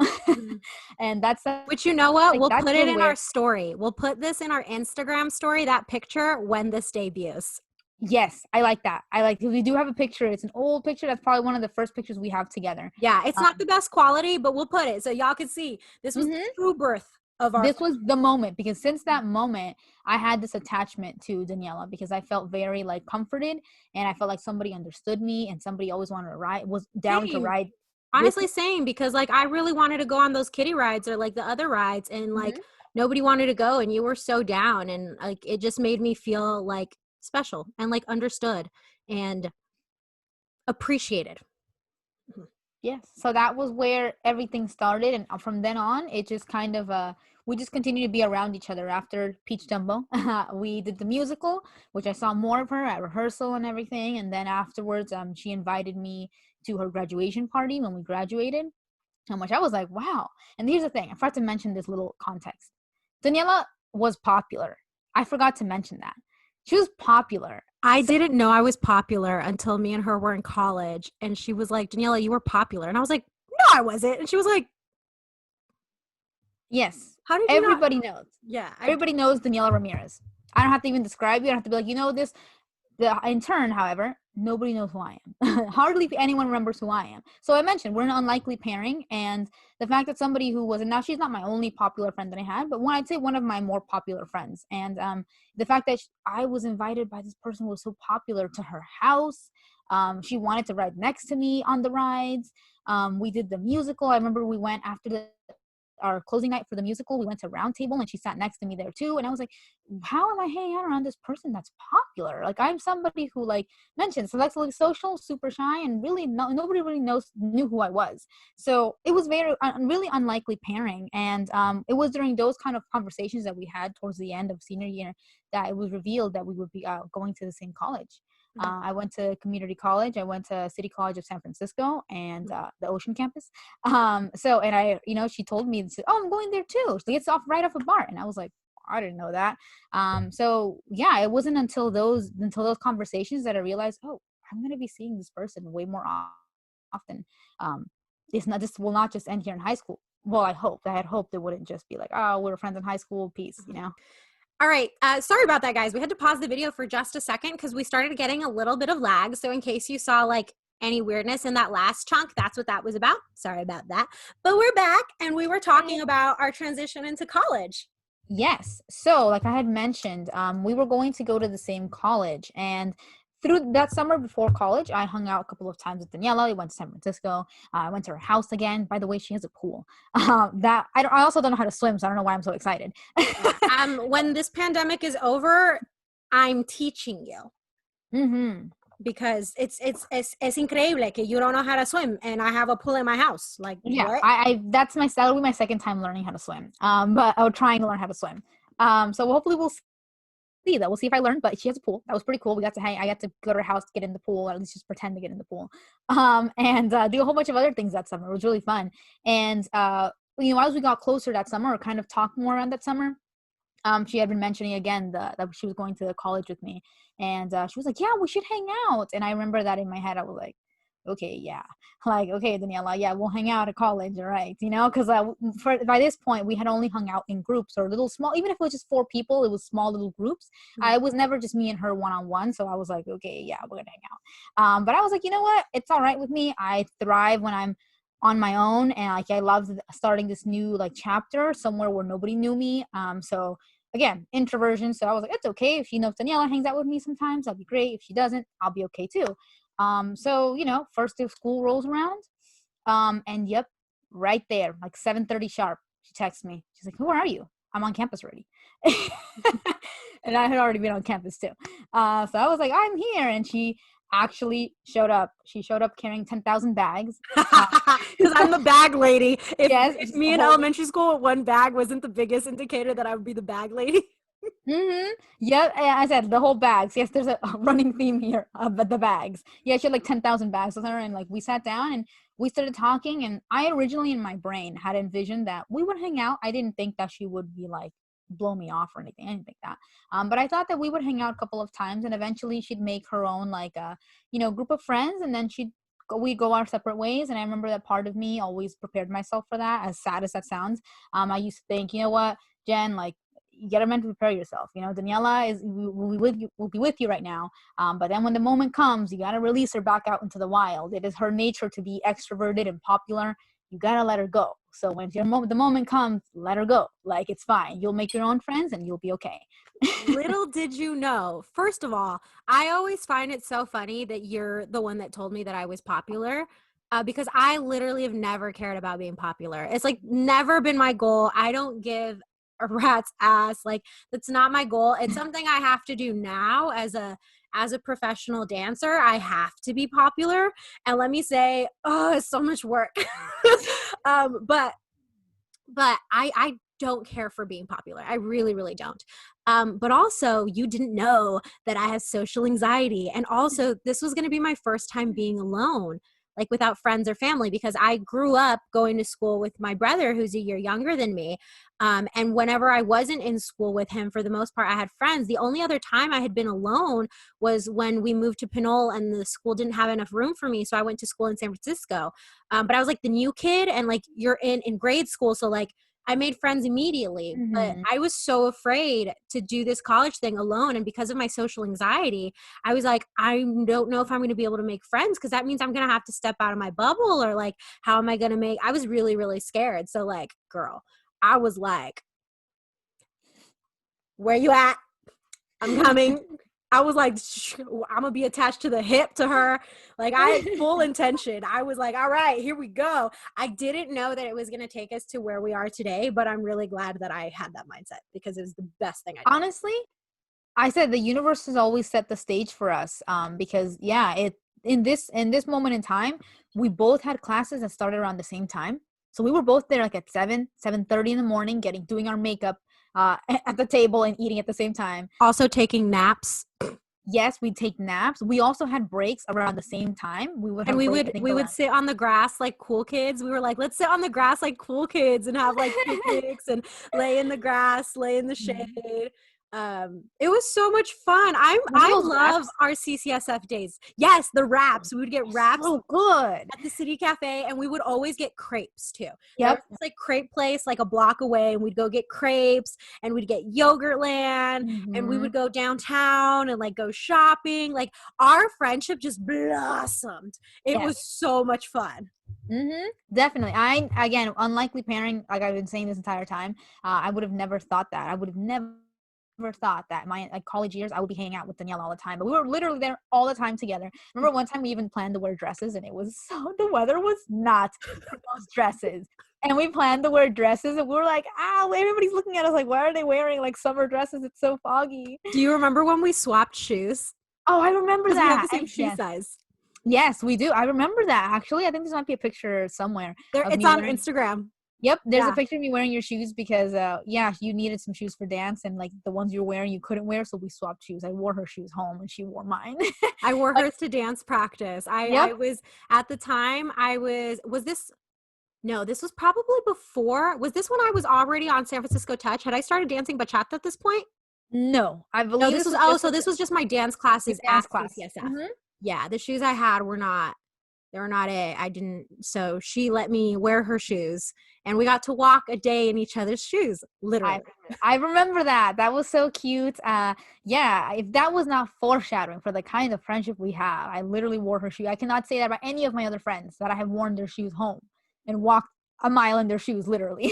And that's which, you know what? We'll put it in our story. We'll put this in our Instagram story, that picture, when this debuts. Yes, I like that. We do have a picture. It's an old picture. That's probably one of the first pictures we have together. Yeah, it's not the best quality, but we'll put it so y'all can see. This was the true birth of our. This was the moment, because since that moment, I had this attachment to Daniela because I felt very like comforted, and I felt like somebody understood me, and somebody always wanted to ride, was down to ride. Honestly, same, because like I really wanted to go on those kiddie rides or like the other rides, and like nobody wanted to go, and you were so down, and like it just made me feel like special and like understood and appreciated. Yes. So that was where everything started, and from then on it just kind of we just continued to be around each other. After Peach Dumbo, we did the musical, which I saw more of her at rehearsal and everything, and then afterwards she invited me to her graduation party when we graduated, which I was like, wow. And here's the thing, I forgot to mention this little context. Daniela was popular. I forgot to mention that. She was popular. I didn't know I was popular until me and her were in college, and she was like, Daniela, you were popular. And I was like, no, I wasn't. And she was like, yes. How did everybody knows? Yeah. Everybody knows Daniela Ramirez. I don't have to even describe you. I don't have to be like, this. In turn, however, nobody knows who I am. Hardly anyone remembers who I am. So I mentioned we're an unlikely pairing, and the fact that somebody who was, and now she's not my only popular friend that I had, but I'd say one of my more popular friends. And the fact that I was invited by this person who was so popular to her house. She wanted to ride next to me on the rides. We did the musical. I remember we went after our closing night for the musical, we went to Round Table, and she sat next to me there too. And I was like, how am I hanging out around this person that's popular? Like, I'm somebody who, like mentioned, so that's like social, super shy, and really nobody really knew who I was. So it was very really unlikely pairing. And it was during those kind of conversations that we had towards the end of senior year that it was revealed that we would be going to the same college. Mhm. I went to community college. I went to City College of San Francisco and the Ocean Campus. So, and I, she told me, oh, I'm going there too. So it's right off a bar. And I was like, I didn't know that. So yeah, it wasn't until those conversations that I realized, oh, I'm going to be seeing this person way more often. This will not just end here in high school. Well, I had hoped it wouldn't just be like, oh, we were friends in high school, peace, All right. Sorry about that, guys. We had to pause the video for just a second because we started getting a little bit of lag. So in case you saw like any weirdness in that last chunk, that's what that was about. Sorry about that. But we're back and we were talking about our transition into college. Yes. So, like I had mentioned, we were going to go to the same college, and through that summer before college, I hung out a couple of times with Daniela. We went to San Francisco. I went to her house again. By the way, she has a pool. I also don't know how to swim, so I don't know why I'm so excited. When this pandemic is over, I'm teaching you. Mm-hmm. Because it's increíble que you don't know how to swim and I have a pool in my house. Like, Yeah, what? that'll be my second time learning how to swim. But I was trying to learn how to swim. So hopefully we'll see that. We'll see if I learn. But she has a pool. That was pretty cool. I got to go to her house to get in the pool, or at least just pretend to get in the pool. And do a whole bunch of other things that summer. It was really fun. And as we got closer that summer, or kind of talked more around that summer, she had been mentioning again that she was going to college with me, and she was like, yeah, we should hang out. And I remember that in my head, I was like, okay, yeah, like, okay, Daniela, yeah, we'll hang out at college, all right, because by this point we had only hung out in groups or little small, even if it was just 4 people, it was small little groups. Mm-hmm. It was never just me and her one-on-one, so I was like, okay, yeah, we're gonna hang out. But I was like, you know what, it's all right with me. I thrive when I'm on my own, and like I love starting this new like chapter somewhere where nobody knew me. So again, introversion. So I was like, it's okay if Daniela hangs out with me sometimes, that'll be great. If she doesn't, I'll be okay too. So first day of school rolls around, and yep, right there, like 7:30 sharp, she texts me. She's like, where are you? I'm on campus already. And I had already been on campus too. So I was like, I'm here, and she actually showed up. She showed up carrying 10,000 bags. Because I'm the bag lady. If me in elementary school, one bag wasn't the biggest indicator that I would be the bag lady. Mm-hmm. Yeah, I said the whole bags. Yes, there's a running theme here of the bags. Yeah, she had like 10,000 bags with her, and like we sat down and we started talking. And I originally in my brain had envisioned that we would hang out. I didn't think that she would be like blow me off or anything. I didn't think that. But I thought that we would hang out a couple of times, and eventually she'd make her own like group of friends, and then we'd go our separate ways. And I remember that part of me always prepared myself for that, as sad as that sounds. I used to think, you know what, Jen, like, you gotta mentally prepare yourself. Daniela will be with you right now. But then when the moment comes, you gotta release her back out into the wild. It is her nature to be extroverted and popular. You gotta let her go. So when the moment comes, let her go. Like, it's fine. You'll make your own friends and you'll be okay. Little did you know. First of all, I always find it so funny that you're the one that told me that I was popular. Because I literally have never cared about being popular. It's like never been my goal. I don't give a rat's ass. Like, that's not my goal. It's something I have to do now as a professional dancer. I have to be popular. And let me say, oh, it's so much work. But I don't care for being popular. I really, really don't. But also, you didn't know that I have social anxiety. And also, this was going to be my first time being alone, like without friends or family, because I grew up going to school with my brother, who's a year younger than me. And whenever I wasn't in school with him, for the most part, I had friends. The only other time I had been alone was when we moved to Pinole and the school didn't have enough room for me. So I went to school in San Francisco. But I was like the new kid, and like you're in grade school. So like, I made friends immediately, but I was so afraid to do this college thing alone. And because of my social anxiety, I was like, I don't know if I'm going to be able to make friends, because that means I'm going to have to step out of my bubble, or like, how am I going to I was really, really scared. So like, girl, I was like, where you at? I'm coming. I was like, I'm going to be attached to the hip to her. Like, I had full intention. I was like, all right, here we go. I didn't know that it was going to take us to where we are today, but I'm really glad that I had that mindset, because it was the best thing I did. Honestly, I said the universe has always set the stage for us. Because yeah, in this moment in time, we both had classes that started around the same time. So we were both there like at 7:30 in the morning, doing our makeup, at the table and eating at the same time. Also taking naps. Yes, we'd take naps. We also had breaks around the same time. We would have And we break, would I think, we would around. sit on the grass like cool kids. We were like, let's sit on the grass like cool kids and have like picnics and lay in the grass, lay in the Mhm. shade. It was so much fun. Remember I those love wraps? our CCSF days. Yes, the wraps. We would get wraps So good. at the city cafe, and we would always get crepes too. There was Yep. this like crepe place like a block away, and we'd go get crepes, and we'd get Yogurtland, and we Hmm. would go downtown and like go shopping. Like our friendship just blossomed. It Yes. was so much fun. Definitely. I, again, unlikely pairing, like I've been saying this entire time, I would have never thought that. I would have never thought that my like college years I would be hanging out with Danielle all the time, but we were literally there all the time together. Remember one time we even planned to wear dresses, and it was so the weather was not for those dresses. And we planned to wear dresses, and we were like, everybody's looking at us like, why are they wearing like summer dresses? It's so foggy. Do you remember when we swapped shoes? Oh, I remember Because we have that. the same And shoe yes, size. yes, we do. I remember that actually. I think this might be a picture somewhere There, of it's me on wearing. Instagram. Yep, there's a Yeah. picture of me wearing your shoes because, yeah, you needed some shoes for dance, and like the ones you were wearing you couldn't wear, so we swapped shoes. I wore her shoes home, and she wore mine. I wore But hers to dance practice. yep, I was at the time was this no, this was probably before. Was this when I was already on San Francisco Touch? Had I started dancing bachata at this point? no, I No, believe this this was was just so like this was just my dance your classes at dance class. CCSF. Yeah, the shoes I had were not they were not it. I didn't so she let me wear her shoes and we got to walk a day in each other's shoes, I literally. I remember that. That was so cute. Yeah, if that was not foreshadowing for the kind of friendship we have, I literally wore her shoe. I cannot say that about any of my other friends that I have worn their shoes home and walked a mile in their shoes, literally.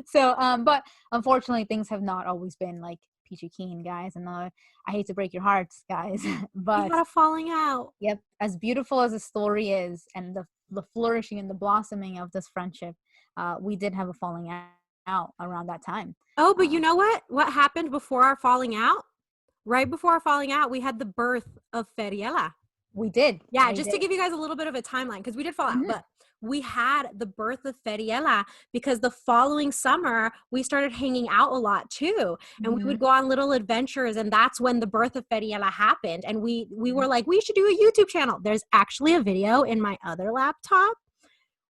So, but unfortunately, things have not always been like peachy keen, guys. And I hate to break your hearts, guys, We but had a falling out. yep, as beautiful as the story is, and the flourishing and the blossoming of this friendship, we did have a falling out around that time. Oh, but you Uh, know what? What happened before our falling out? Right before our falling out, we had the birth of Feriela. we did, Yeah, we just to did. give you guys a little bit of a timeline, because we did fall out, Mhm, but we had the birth of Feriela because the following summer we started hanging out a lot too. And we would mhm, go on little adventures, and that's when the birth of Feriela happened. And we mhm. were like, we should do a YouTube channel. There's actually a video in my other laptop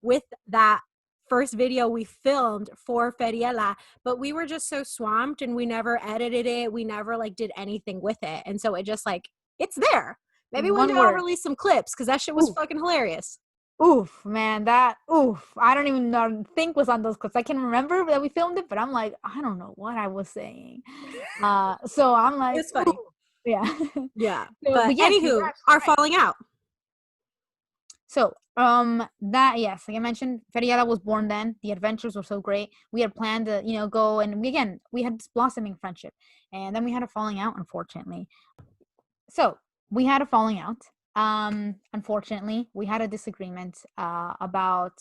with that first video we filmed for Feriela, but we were just so swamped and we never edited it. We never like did anything with it. And so it just like it's there. Maybe one day One I'll word. release some clips because that shit was Oof, fucking hilarious. oof, man, that oof. I don't even know, think was on those clips. I can remember that we filmed it, but I'm like, I don't know what I was saying. So I'm It like, was ooh, funny. yeah. Yeah. So, But but yes, you were anywho, absolutely our right. falling out. So, that yes, like I mentioned, Feriela was born then. The adventures were so great. We had planned to, go, and we had this blossoming friendship, and then we had a falling out, unfortunately. So we had a falling out. Unfortunately, we had a disagreement about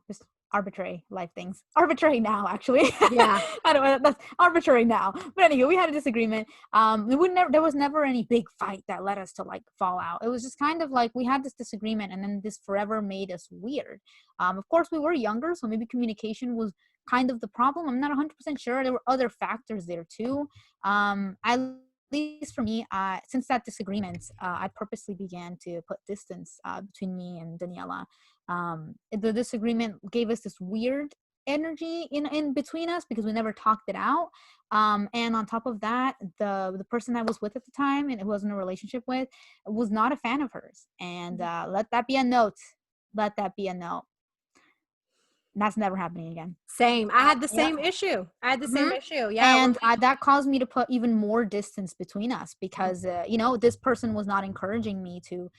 just arbitrary life things. Arbitrary now, actually. Yeah. I don't know. That's arbitrary now. But anyway, we had a disagreement. We would never. There was never any big fight that led us to like fall out. It was just kind of like we had this disagreement, and then this forever made us weird. Of course, we were younger, so maybe communication was kind of the problem. I'm not 100% sure. There were other factors there too. I least for me, since that disagreement, I purposely began to put distance between me and Daniela. The disagreement gave us this weird energy in between us because we never talked it out. And on top of that, the person I was with at the time and who I was in a relationship with was not a fan of hers. And let that be a note. Let that be a note. That's never happening again. Same. I had the Yeah. same issue. I had the same Mhm. issue. Yeah. And that caused me to put even more distance between us because this person was not encouraging me to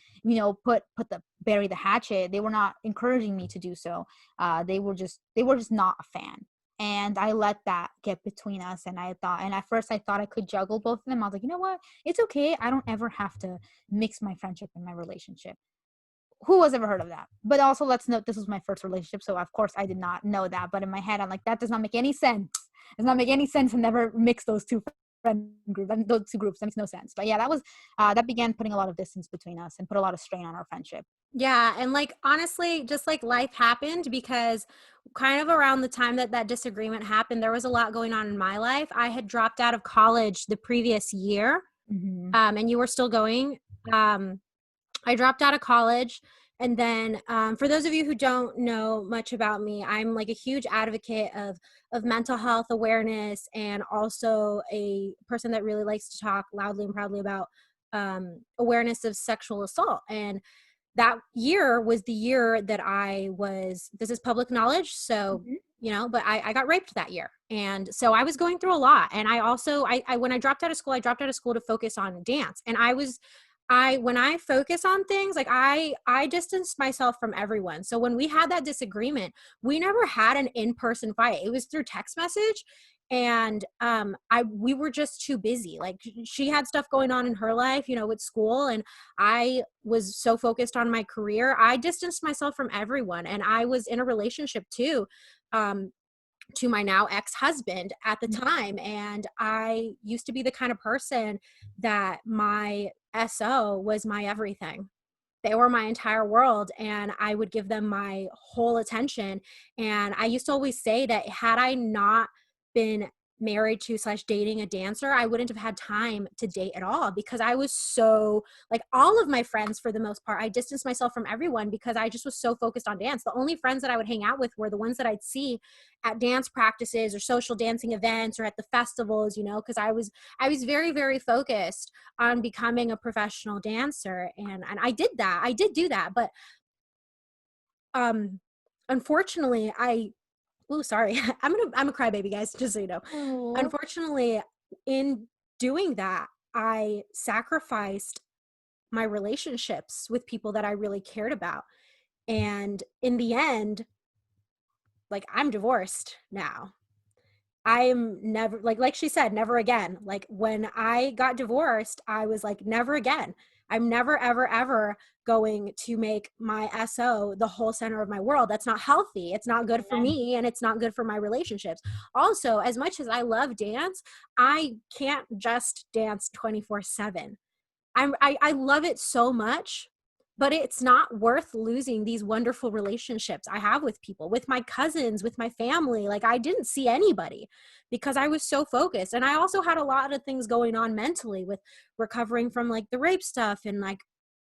put the bury the hatchet. They were not encouraging me to do so. They were just not a fan, and I let that get between us. And at first I thought I could juggle both of them. I was like, you know what, it's okay, I don't ever have to mix my friendship and my relationship. Who has ever heard of that? But also, let's note this was my first relationship, so of course I did not know that. But in my head, I'm like, that does not make any sense. It does not make any sense to never mix those two friend group. And those two groups, that makes no sense. But yeah, that was that began putting a lot of distance between us and put a lot of strain on our friendship. Yeah, and like honestly, just like life happened because kind of around the time that that disagreement happened, there was a lot going on in my life. I had dropped out of college the previous year, Mm-hmm. and you were still going. Um, I dropped out of college. And then for those of you who don't know much about me, I'm like a huge advocate of mental health awareness and also a person that really likes to talk loudly and proudly about awareness of sexual assault. And that year was the year that this is public knowledge. So, Mm-hmm. but I got raped that year. And so I was going through a lot. And I also, when I dropped out of school, I dropped out of school to focus on dance. And when I focus on things, like I distanced myself from everyone. So when we had that disagreement, we never had an in-person fight. It was through text message. And we were just too busy. Like she had stuff going on in her life, with school, and I was so focused on my career. I distanced myself from everyone, and I was in a relationship too, to my now ex-husband at the time. And I used to be the kind of person that my SO was my everything. They were my entire world, and I would give them my whole attention. And I used to always say that had I not been married to / dating a dancer, I wouldn't have had time to date at all, because I was so, like, all of my friends, for the most part, I distanced myself from everyone because I just was so focused on dance. The only friends that I would hang out with were the ones that I'd see at dance practices or social dancing events or at the festivals, because I was very, very focused on becoming a professional dancer. And I did that. I did do that. But unfortunately, sorry. I'm a crybaby, guys, just so you know. Oh. Unfortunately, in doing that, I sacrificed my relationships with people that I really cared about. And in the end, like, I'm divorced now. I'm never, like she said, never again. Like when I got divorced, I was like, never again. I'm never, ever, ever going to make my SO the whole center of my world. That's not healthy. It's not good for Amen. me, and it's not good for my relationships. Also, as much as I love dance, I can't just dance 24/7. I love it so much, but it's not worth losing these wonderful relationships I have with people, with my cousins, with my family. Like, I didn't see anybody because I was so focused. And I also had a lot of things going on mentally with recovering from like the rape stuff and like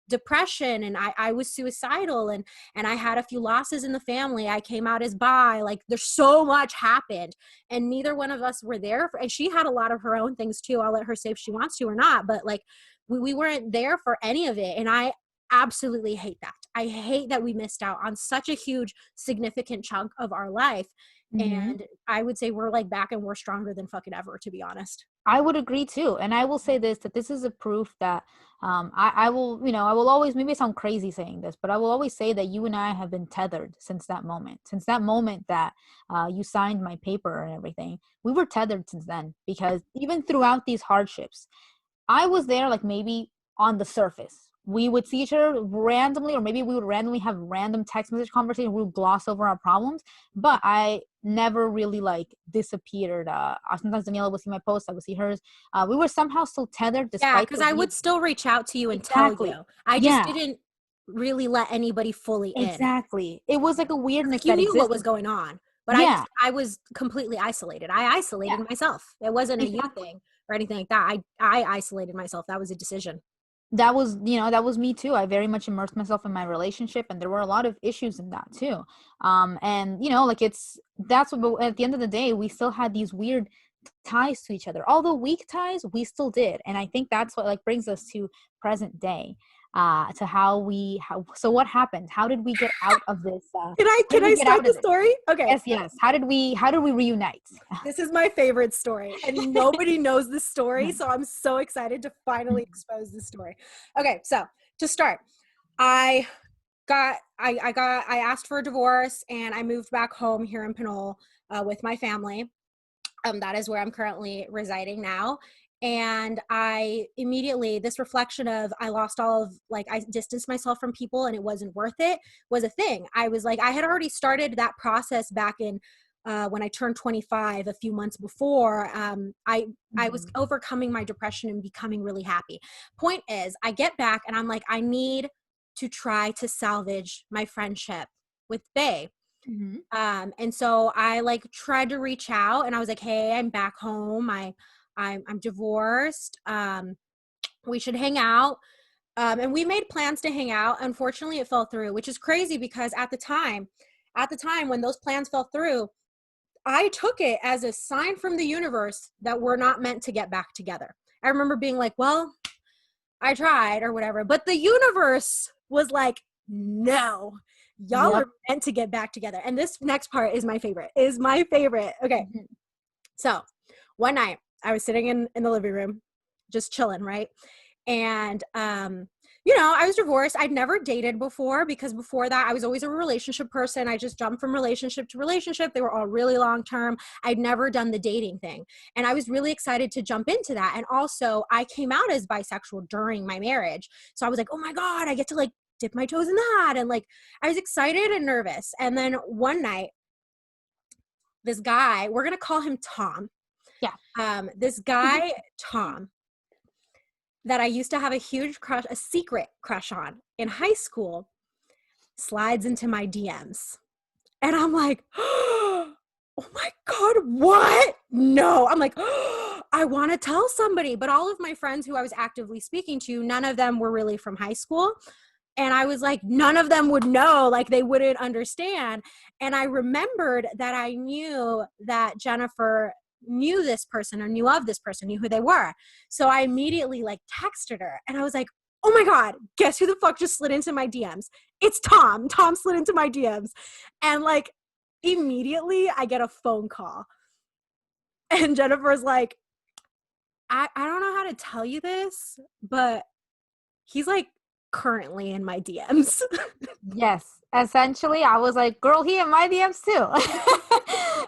depression, and I was suicidal, and I had a few losses in the family. I came out as bi. Like, there's so much happened, and neither one of us were there and she had a lot of her own things too. I'll let her say if she wants to or not, but like we weren't there for any of it. And I absolutely hate that. I hate that we missed out on such a huge, significant chunk of our life. Mm-hmm. And I would say we're like back and we're stronger than fucking ever, to be honest. I would agree too. And I will say this, that this is a proof that I will, I will always, maybe I sound crazy saying this, but I will always say that you and I have been tethered since that moment that you signed my paper and everything. We were tethered since then, because even throughout these hardships, I was there, like maybe on the surface. We would see each other randomly, or maybe we would randomly have random text message conversation. We would gloss over our problems, but I never really like disappeared. Sometimes Daniela would see my posts, I would see hers. We were somehow still tethered Yeah, despite because the I weird. would still reach out to you and tell Exactly. you. I just Yeah, didn't really let anybody fully in. exactly. It was like a weirdness Like, you that knew what was existed. going on, but Yeah, I was completely isolated. I yeah, isolated myself. It wasn't a you exactly. thing or anything like that. I isolated myself. That was a decision. That was, that was me too. I very much immersed myself in my relationship, and there were a lot of issues in that too. And like that's what, but at the end of the day, we still had these weird ties to each other. Although weak ties, we still did. And I think that's what like brings us to present day, to so what happened? How did we get out of this? Can I How did can we I get start out the of this? story? Okay. Yes. How did we reunite? This is my favorite story, and nobody knows this story, so I'm so excited to finally expose this story. Okay, so to start, I I asked for a divorce, and I moved back home here in Pinole with my family. That is where I'm currently residing now. And I immediately, this reflection of I lost all of, like, I distanced myself from people and it wasn't worth it, was a thing. I was like, I had already started that process back in when I turned 25 a few months before, I was overcoming my depression and becoming really happy. Point is, I get back and I'm like, I need to try to salvage my friendship with Bae. Mm-hmm. And so I like tried to reach out and I was like, hey, I'm back home. I'm divorced. We should hang out. And we made plans to hang out. Unfortunately, it fell through, which is crazy because at the time when those plans fell through, I took it as a sign from the universe that we're not meant to get back together. I remember being like, well, I tried or whatever, but the universe was like, no, y'all Yep. are meant to get back together. And this next part is my favorite. Okay. Mm-hmm. So one night I was sitting in the living room, just chilling, right? And, I was divorced. I'd never dated before because before that I was always a relationship person. I just jumped from relationship to relationship. They were all really long term. I'd never done the dating thing. And I was really excited to jump into that. And also I came out as bisexual during my marriage. So I was like, oh my God, I get to like dip my toes in that. And like, I was excited and nervous. And then one night, this guy, we're going to call him Tom. Yeah. This guy, Tom, that I used to have a huge crush, a secret crush on in high school, slides into my DMs. And I'm like, oh my God, what? No. I'm like, I want to tell somebody. But all of my friends who I was actively speaking to, none of them were really from high school. And I was like, none of them would know, like they wouldn't understand. And I remembered that I knew that Jennifer knew this person or knew of this person, knew who they were. So I immediately like texted her and I was like, oh my God, guess who the fuck just slid into my DMs? It's Tom. Tom slid into my DMs. And like immediately I get a phone call. And Jennifer's like, I don't know how to tell you this, but he's like currently in my DMs. Yes. Essentially, I was like, girl, he in my DMs too.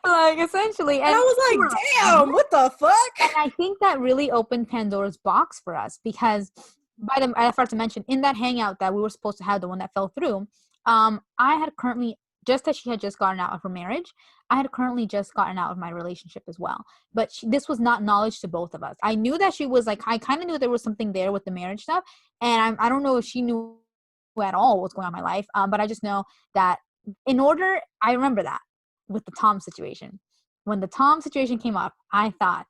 Like, essentially. And I was like, damn, what the fuck? And I think that really opened Pandora's box for us because I forgot to mention, in that hangout that we were supposed to have, the one that fell through, I had currently, just as she had just gotten out of her marriage, I had currently just gotten out of my relationship as well. But this was not knowledge to both of us. I knew that she was like, I kind of knew there was something there with the marriage stuff. And I don't know if she knew at all what's going on in my life. But I just know that I remember that with the Tom situation. When the Tom situation came up, I thought,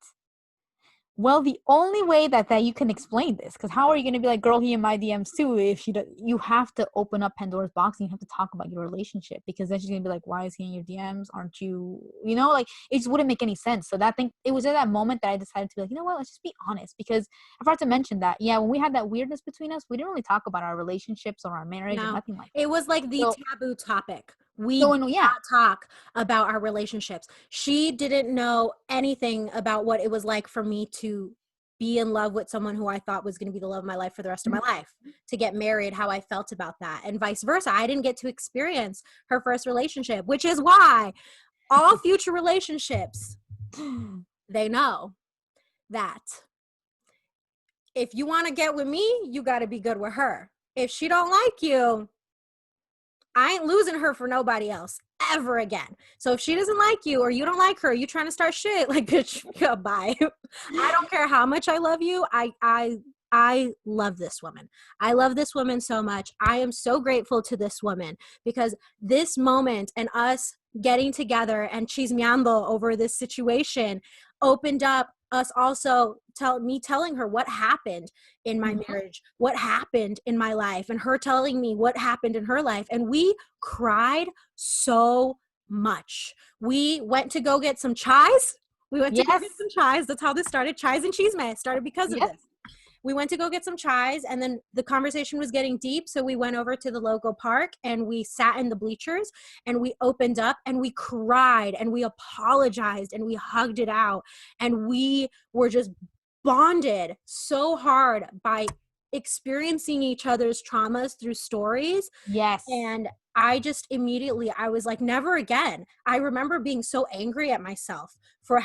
well, the only way that you can explain this, because how are you going to be like, girl, he in my DMs too, if you have to open up Pandora's box and you have to talk about your relationship, because then she's going to be like, why is he in your DMs? Aren't you, like, it just wouldn't make any sense. So that thing, it was at that moment that I decided to be like, you know what, let's just be honest, because I forgot to mention that, yeah, when we had that weirdness between us, we didn't really talk about our relationships or our marriage or nothing like that. It was like the taboo topic. We So, did not talk about our relationships. She didn't know anything about what it was like for me to be in love with someone who I thought was going to be the love of my life for the rest of my life, to get married, how I felt about that, and vice versa. I didn't get to experience her first relationship, which is why all future relationships, they know that if you want to get with me, you got to be good with her. If she don't like you, I ain't losing her for nobody else ever again. So if she doesn't like you or you don't like her, you trying to start shit, like, bitch, bye. I don't care how much I love you. I love this woman. I love this woman so much. I am so grateful to this woman because this moment and us getting together and chismeando over this situation opened up us also telling her what happened in my marriage, what happened in my life, and her telling me what happened in her life. And we cried so much. We went to go get some chais. We went to go get some chais. That's how this started. Chais and Chisme started because of this. We went to go get some chais, and then the conversation was getting deep. So we went over to the local park and we sat in the bleachers and we opened up and we cried and we apologized and we hugged it out. And we were just bonded so hard by experiencing each other's traumas through stories. Yes. And I just immediately, I was like, never again. I remember being so angry at myself for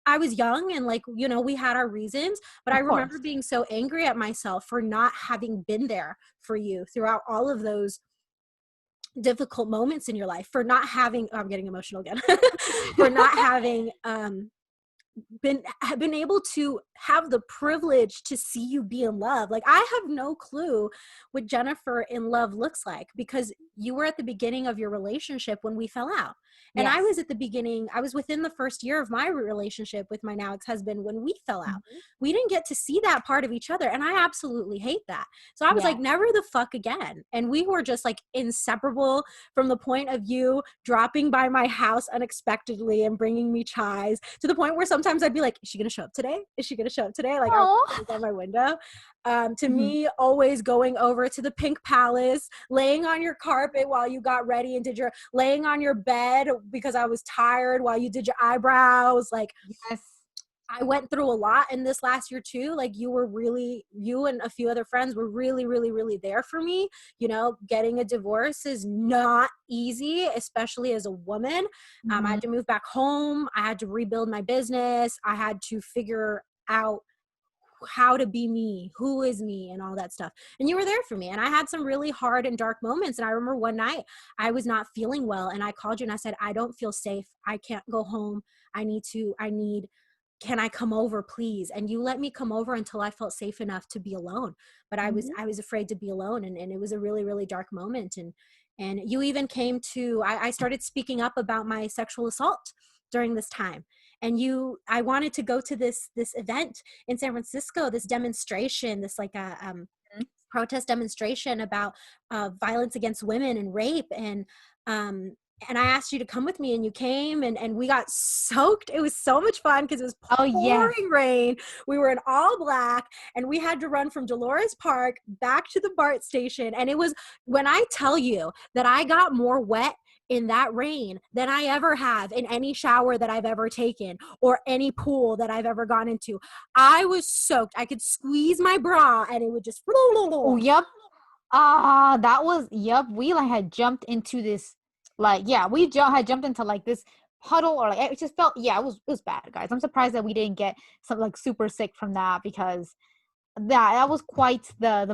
I was young and like, we had our reasons, but I remember being so angry at myself for not having been there for you throughout all of those difficult moments in your life, for not having, oh, I'm getting emotional again, for not having been able to have the privilege to see you be in love. Like, I have no clue what Jennifer in love looks like, because you were at the beginning of your relationship when we fell out. And I Yes. was at the beginning, I was within the first year of my relationship with my now ex-husband when we fell out. Mhm. We didn't get to see that part of each other. And I absolutely hate that. So I was Yeah. like, never the fuck again. And we were just like inseparable, from the point of you dropping by my house unexpectedly and bringing me chais, to the point where sometimes I'd be like, is she going to show up today? Is she going to show up today? Like, I Oh. would out my window. To Mhm. me, always going over to the Pink Palace, laying on your carpet while you got ready and laying on your bed because I was tired while you did your eyebrows. Like, Yes. I went through a lot in this last year too. Like, you and a few other friends were really, really, really there for me. You know, getting a divorce is not easy, especially as a woman. I Mhm. had to move back home. I had to rebuild my business. I had to figure out how to be me, who is me, and all that stuff. And you were there for me. And I had some really hard and dark moments. And I remember one night I was not feeling well, and I called you and I said, I don't feel safe. I can't go home. Can I come over, please? And you let me come over until I felt safe enough to be alone. But Mhm. I was afraid to be alone. And it was a really, really dark moment. And you even came to, I started speaking up about my sexual assault during this time. And I wanted to go to this event in San Francisco, this demonstration, this like a protest demonstration about violence against women and rape. Um, and I asked you to come with me, and you came, and we got soaked. It was so much fun because it was Oh yes. pouring rain. We were in all black, and we had to run from Dolores Park back to the BART station. And it was, when I tell you that I got more wet in that rain than I ever have in any shower that I've ever taken or any pool that I've ever gone into. I was soaked. I could squeeze my bra and it would just. Oh, yep. That was, yep. We like had jumped into this, like, yeah, had jumped into like this puddle, or like it just felt, yeah, it was bad, guys. I'm surprised that we didn't get some like super sick from that, because that was quite the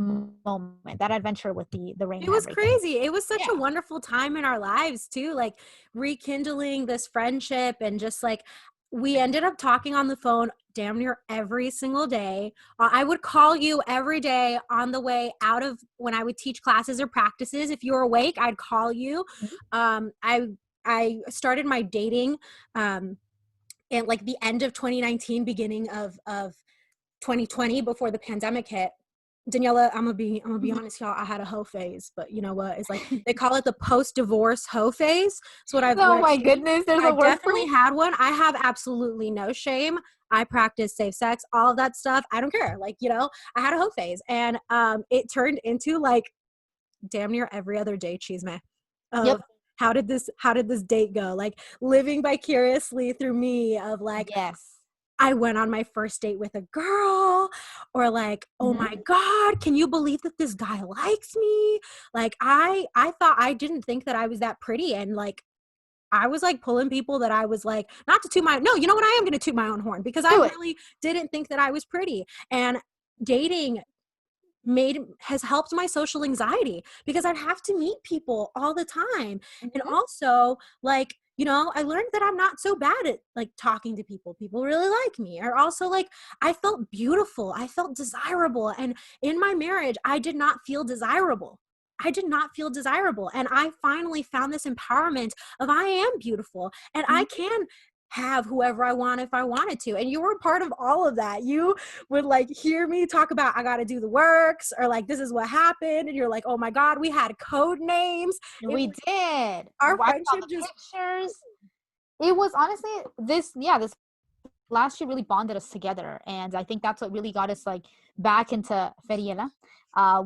moment, that adventure with the rain It and was everything. crazy. It was such Yeah. a wonderful time in our lives too, like rekindling this friendship. And just like, we ended up talking on the phone damn near every single day. I would call you every day on the way out of when I would teach classes or practices. If you were awake, I'd call you. Mhm. Um, I I started my dating at like the end of 2019, beginning of 2020, before the pandemic hit. Daniela, I'm gonna be Mhm. honest, y'all. I had a hoe phase, but you know what? It's like they call it the post-divorce hoe phase. So what Oh I've my seen. goodness, there's I a word for definitely it. had one. I have absolutely no shame. I practice safe sex, all of that stuff. I don't care. Like, I had a hoe phase, and it turned into like damn near every other day chisme Yep. of how did this date go? Like, living vicariously through me of like, Yes. I went on my first date with a girl, or like, oh Mhm. my God, can you believe that this guy likes me? Like, I thought, I didn't think that I was that pretty. And like, I was like pulling people that I was like, not to toot my, no, you know what? I am going to toot my own horn, because I Do it. really didn't think that I was pretty. And dating has helped my social anxiety, because I'd have to meet people all the time. And Mhm. also, like, I learned that I'm not so bad at like talking to people. People really like me. Or also, like, I felt beautiful. I felt desirable. And in my marriage, I did not feel desirable. I did not feel desirable. And I finally found this empowerment of, I am beautiful and I Mhm. can have whoever I want if I wanted to. And you were part of all of that. You would like hear me talk about, I got to do the works, or like, this is what happened. And you're like, oh my God, we had code names. It We was, did. our I saw friendship the just, pictures. It was honestly this last year really bonded us together, and I think that's what really got us like back into Feryela.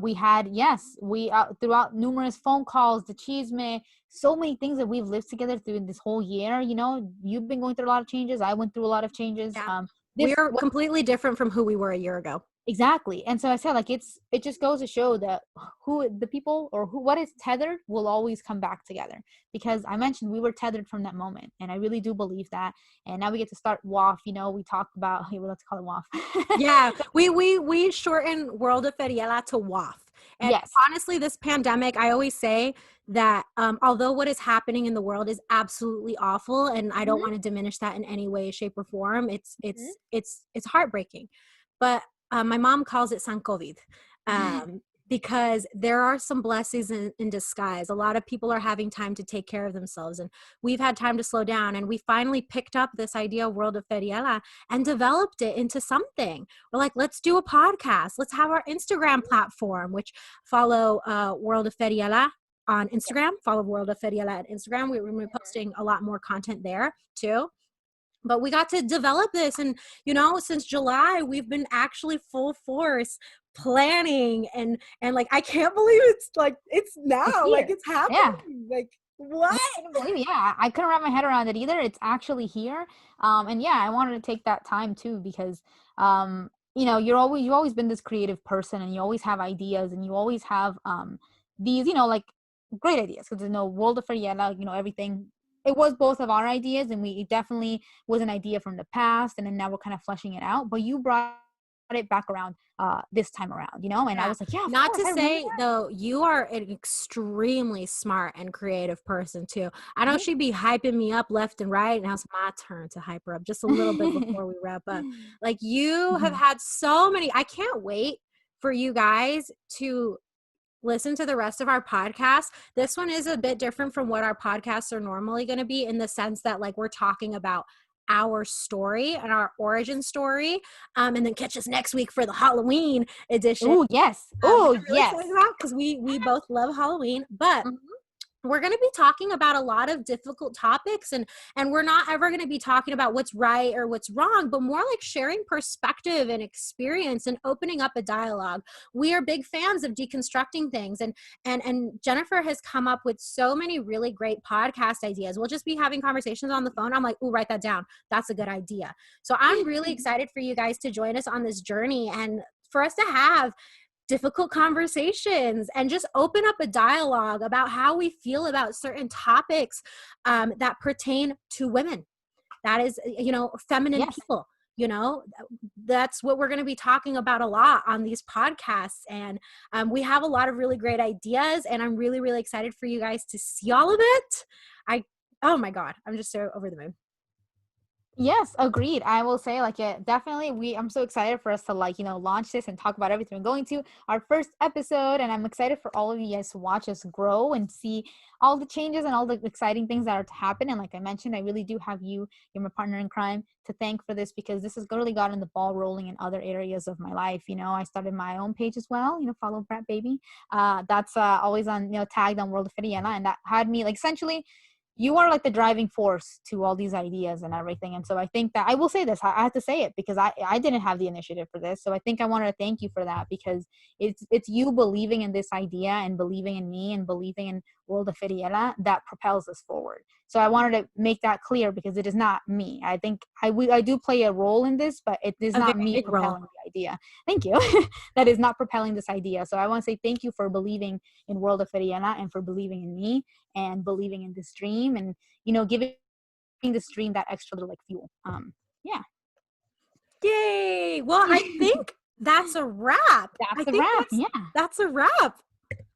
We had, yes, we throughout numerous phone calls, the chisme, so many things that we've lived together through this whole year. You've been going through a lot of changes. I went through a lot of changes. yeah, we This are completely different from who we were a year ago. Exactly. And so I said, like, it just goes to show that who the people, or who what is tethered, will always come back together. Because I mentioned we were tethered from that moment, and I really do believe that. And now we get to start WAF. We talked about, hey, well, let's call it WAF. Yeah, we shorten World of Feryela to WAF. And Yes. honestly, this pandemic, I always say that although what is happening in the world is absolutely awful, and I don't Mhm. want to diminish that in any way, shape, or form, it's Mhm. it's it's it's heartbreaking. But my mom calls it San COVID. Because there are some blessings in disguise. A lot of people are having time to take care of themselves, and we've had time to slow down. And we finally picked up this idea of World of Feryela and developed it into something. We're like, let's do a podcast. Let's have our Instagram platform, which follow World of Feryela on Instagram. Follow World of Feryela on Instagram. We're going to be posting a lot more content there too. But we got to develop this, and since July we've been actually full force planning, and like I can't believe it's It's now, like here. it's Yeah. happening, like what. No, I couldn't believe it. Yeah, I couldn't wrap my head around it either. It's actually here. And yeah, I wanted to take that time too because you've always been this creative person and you always have ideas and you always have these, like great ideas. Because World of Feryela, everything. It was both of our ideas, and it definitely was an idea from the past, and then now we're kind of fleshing it out. But you brought it back around this time around, and I Yeah. was like, yeah, of Not course, to I remember say though, you are an extremely smart and creative person too. I know that. she'd be hyping me up left and right. Now it's my turn to hype her up just a little bit before we wrap up. Like you have Mhm. had so many. I can't wait for you guys to listen to the rest of our podcast. This one is a bit different from what our podcasts are normally going to be, in the sense that like we're talking about our story and our origin story. And then catch us next week for the Halloween edition, Oh yes. which Oh I'm really excited yes. about because we both love Halloween. But Mhm. we're going to be talking about a lot of difficult topics, and we're not ever going to be talking about what's right or what's wrong, but more like sharing perspective and experience and opening up a dialogue. We are big fans of deconstructing things, and Jennifer has come up with so many really great podcast ideas. We'll just be having conversations on the phone. I'm like, "Ooh, write that down. That's a good idea." So I'm really excited for you guys to join us on this journey, and for us to have difficult conversations and just open up a dialogue about how we feel about certain topics that pertain to women. That is, feminine Yes. people. That's what we're going to be talking about a lot on these podcasts. And we have a lot of really great ideas, and I'm really, really excited for you guys to see all of it. Oh my God, I'm just so over the moon. Yes, agreed. I will say, like, yeah, definitely. I'm so excited for us to, like, launch this and talk about everything we're going to our first episode. And I'm excited for all of you guys to watch us grow and see all the changes and all the exciting things that are to happen. And like I mentioned, I really do have you're my partner in crime, to thank for this, because this has really gotten the ball rolling in other areas of my life. I started my own page as well, follow Brat Baby. That's always on, tagged on World of Feryela, and that had me, like, essentially, you are like the driving force to all these ideas and everything. And so I think that I will say this, I have to say it because I didn't have the initiative for this. So I think I wanted to thank you for that, because it's you believing in this idea and believing in me and believing in World of Feryela that propels us forward. So I wanted to make that clear, because it is not me. I think I do play a role in this, but it is A not very me big role. propelling the idea. Thank you. That is not propelling this idea. So I want to say thank you for believing in World of Feryela and for believing in me and believing in this dream, and giving this dream that extra little, like, fuel. Yeah. Yay. Well, I think that's a wrap. I That's a think wrap. that's Yeah. that's a wrap.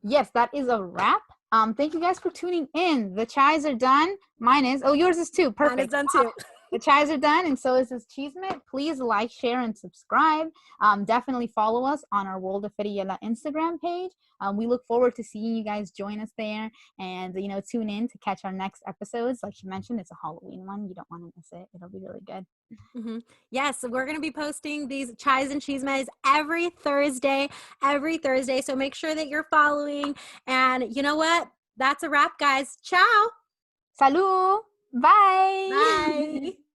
Yes, that is a wrap. Thank you guys for tuning in. The chais are done. Mine is. Oh, yours is too. Mine is Perfect. done too. The chais are done, and so is this Chisme. Please like, share, and subscribe. Definitely follow us on our World of Feryela Instagram page. We look forward to seeing you guys join us there, and tune in to catch our next episodes. Like you mentioned, it's a Halloween one. You don't want to miss it. It'll be really good. Mm-hmm. Yes, we're going to be posting these Chais and Chismes every Thursday. So make sure that you're following. And you know what? That's a wrap, guys. Ciao. Salud. Bye. Bye.